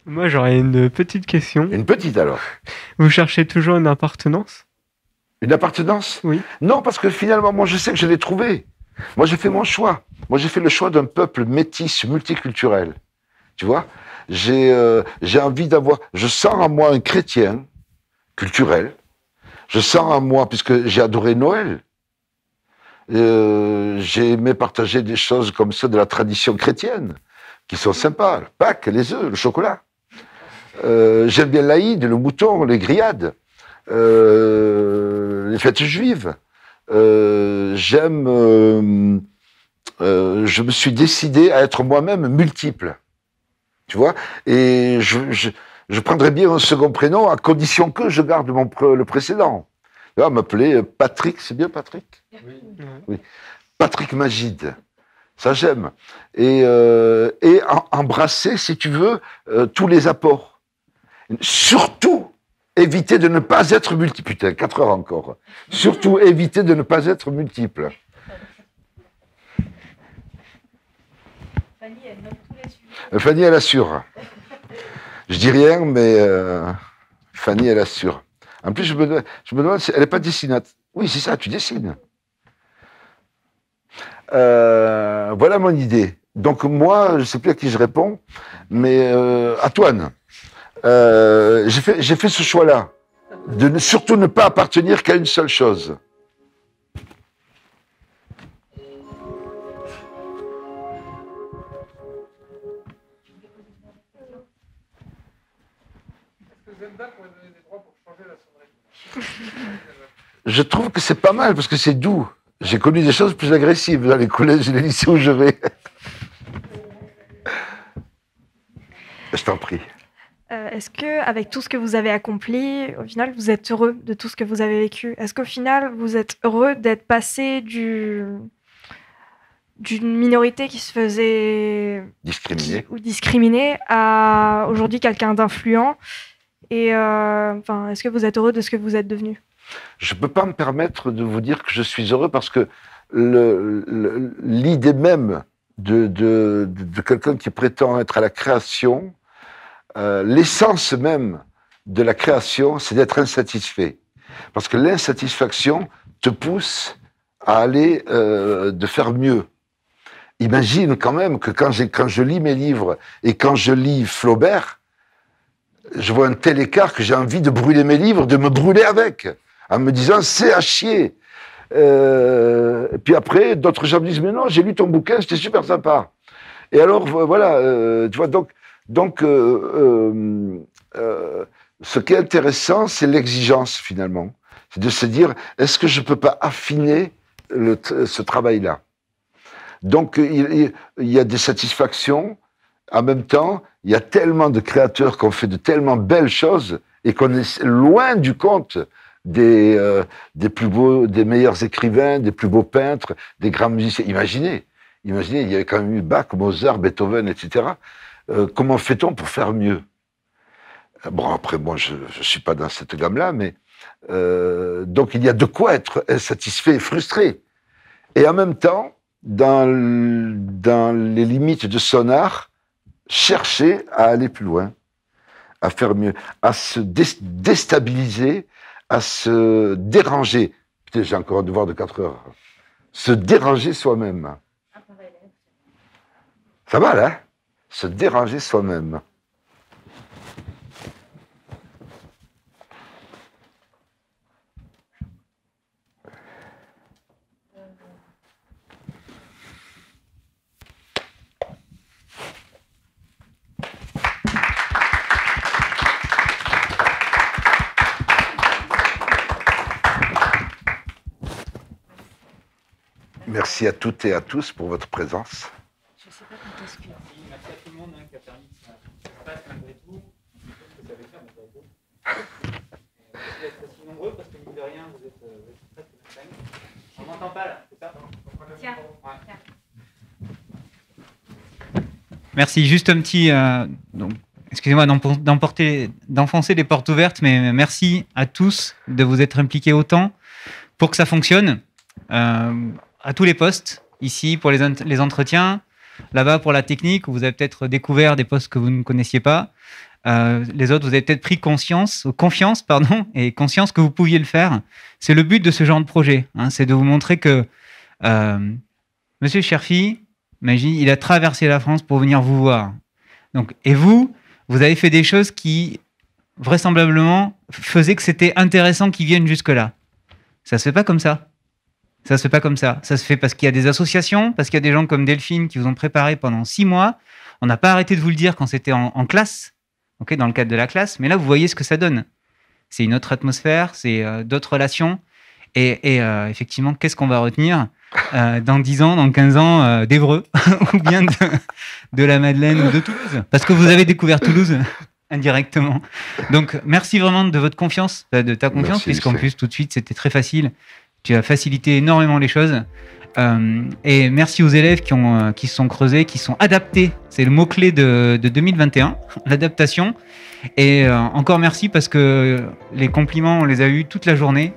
Moi, j'aurais une petite question. Une petite, alors. Vous cherchez toujours une appartenance? Une appartenance? Oui. Non, parce que finalement, moi, je sais que je l'ai trouvé. Moi, j'ai fait mon choix. Moi, j'ai fait le choix d'un peuple métis, multiculturel. Tu vois? J'ai envie d'avoir... Je sens en moi un chrétien culturel. Je sens en moi, puisque j'ai adoré Noël, j'ai aimé partager des choses comme ça de la tradition chrétienne, qui sont sympas. Pâques, les œufs, le chocolat. J'aime bien l'Aïd, le mouton, les grillades, les fêtes juives. Je me suis décidé à être moi-même multiple. Tu vois? Et je prendrais bien un second prénom à condition que je garde le précédent. Tu vois, m'appeler Patrick, c'est bien Patrick? Oui. Patrick Magide. Ça, j'aime. Et embrasser, si tu veux, tous les apports. Surtout, éviter de ne pas être multiple. Putain, 4 heures encore. Surtout, éviter de ne pas être multiple. Fanny, elle assure. Je dis rien, mais Fanny, elle assure. En plus, je me demande si elle n'est pas dessinatrice. Oui, c'est ça, tu dessines. Voilà mon idée. Donc moi, je ne sais plus à qui je réponds, mais Antoine, j'ai fait ce choix-là, de surtout ne pas appartenir qu'à une seule chose. Je trouve que c'est pas mal parce que c'est doux. J'ai connu des choses plus agressives dans les collèges et les lycées où je vais. Je t'en prie. Est-ce que, avec tout ce que vous avez accompli, au final, vous êtes heureux de tout ce que vous avez vécu? Est-ce qu'au final, vous êtes heureux d'être passé d'une minorité qui se faisait discriminer à aujourd'hui quelqu'un d'influent? Et est-ce que vous êtes heureux de ce que vous êtes devenu? Je ne peux pas me permettre de vous dire que je suis heureux parce que l'idée même de quelqu'un qui prétend être à la création, l'essence même de la création, c'est d'être insatisfait. Parce que l'insatisfaction te pousse à aller de faire mieux. Imagine quand même que quand je lis mes livres et quand je lis Flaubert, je vois un tel écart que j'ai envie de brûler mes livres, de me brûler avec, en me disant c'est à chier. Et puis après, d'autres gens me disent mais non, j'ai lu ton bouquin, c'était super sympa. Et alors voilà, tu vois, donc ce qui est intéressant, c'est l'exigence finalement. C'est de se dire, est-ce que je ne peux pas affiner ce travail-là? Donc il y a des satisfactions. En même temps, il y a tellement de créateurs qui ont fait de tellement belles choses et qu'on est loin du compte des meilleurs écrivains, des plus beaux peintres, des grands musiciens. Imaginez, il y avait quand même eu Bach, Mozart, Beethoven, etc. Comment fait-on pour faire mieux? Bon, après, moi, je ne suis pas dans cette gamme-là, mais donc il y a de quoi être insatisfait et frustré. Et en même temps, dans les limites de son art, chercher à aller plus loin, à faire mieux, à se déstabiliser, à se déranger. Putain, j'ai encore un devoir de 4 heures. Se déranger soi-même. Ça va, là? Se déranger soi-même. Merci à toutes et à tous pour votre présence. Je ne sais pas quand est-ce que... Merci à tout le monde qui a permis que ça se passe malgré tout. Je sais pas ce que ça veut dire, mais merci d'être aussi nombreux parce que mine de rien, vous êtes presque 25. On m'entend pas là, c'est ça? Tiens. Ouais. Merci, juste un petit... excusez-moi d'enfoncer des portes ouvertes, mais merci à tous de vous être impliqués autant pour que ça fonctionne. À tous les postes, ici pour les entretiens, là-bas pour la technique, où vous avez peut-être découvert des postes que vous ne connaissiez pas. Les autres, vous avez peut-être pris confiance et conscience que vous pouviez le faire. C'est le but de ce genre de projet, hein, c'est de vous montrer que Monsieur Cherfi, il a traversé la France pour venir vous voir. Donc, et vous avez fait des choses qui, vraisemblablement, faisaient que c'était intéressant qu'ils viennent jusque-là. Ça se fait pas comme ça. Ça se fait pas comme ça. Ça se fait parce qu'il y a des associations, parce qu'il y a des gens comme Delphine qui vous ont préparé pendant 6 mois. On n'a pas arrêté de vous le dire quand c'était en classe, okay, dans le cadre de la classe. Mais là, vous voyez ce que ça donne. C'est une autre atmosphère, c'est d'autres relations. Et effectivement, qu'est-ce qu'on va retenir dans 10 ans, dans 15 ans d'Évreux ou bien de la Madeleine ou de Toulouse? Parce que vous avez découvert Toulouse indirectement. Donc, merci vraiment de votre confiance, de ta confiance, puisqu'en plus, tout de suite, c'était très facile. Tu as facilité énormément les choses. Et merci aux élèves qui se sont creusés, qui sont adaptés. C'est le mot-clé de 2021, l'adaptation. Et encore merci parce que les compliments, on les a eus toute la journée.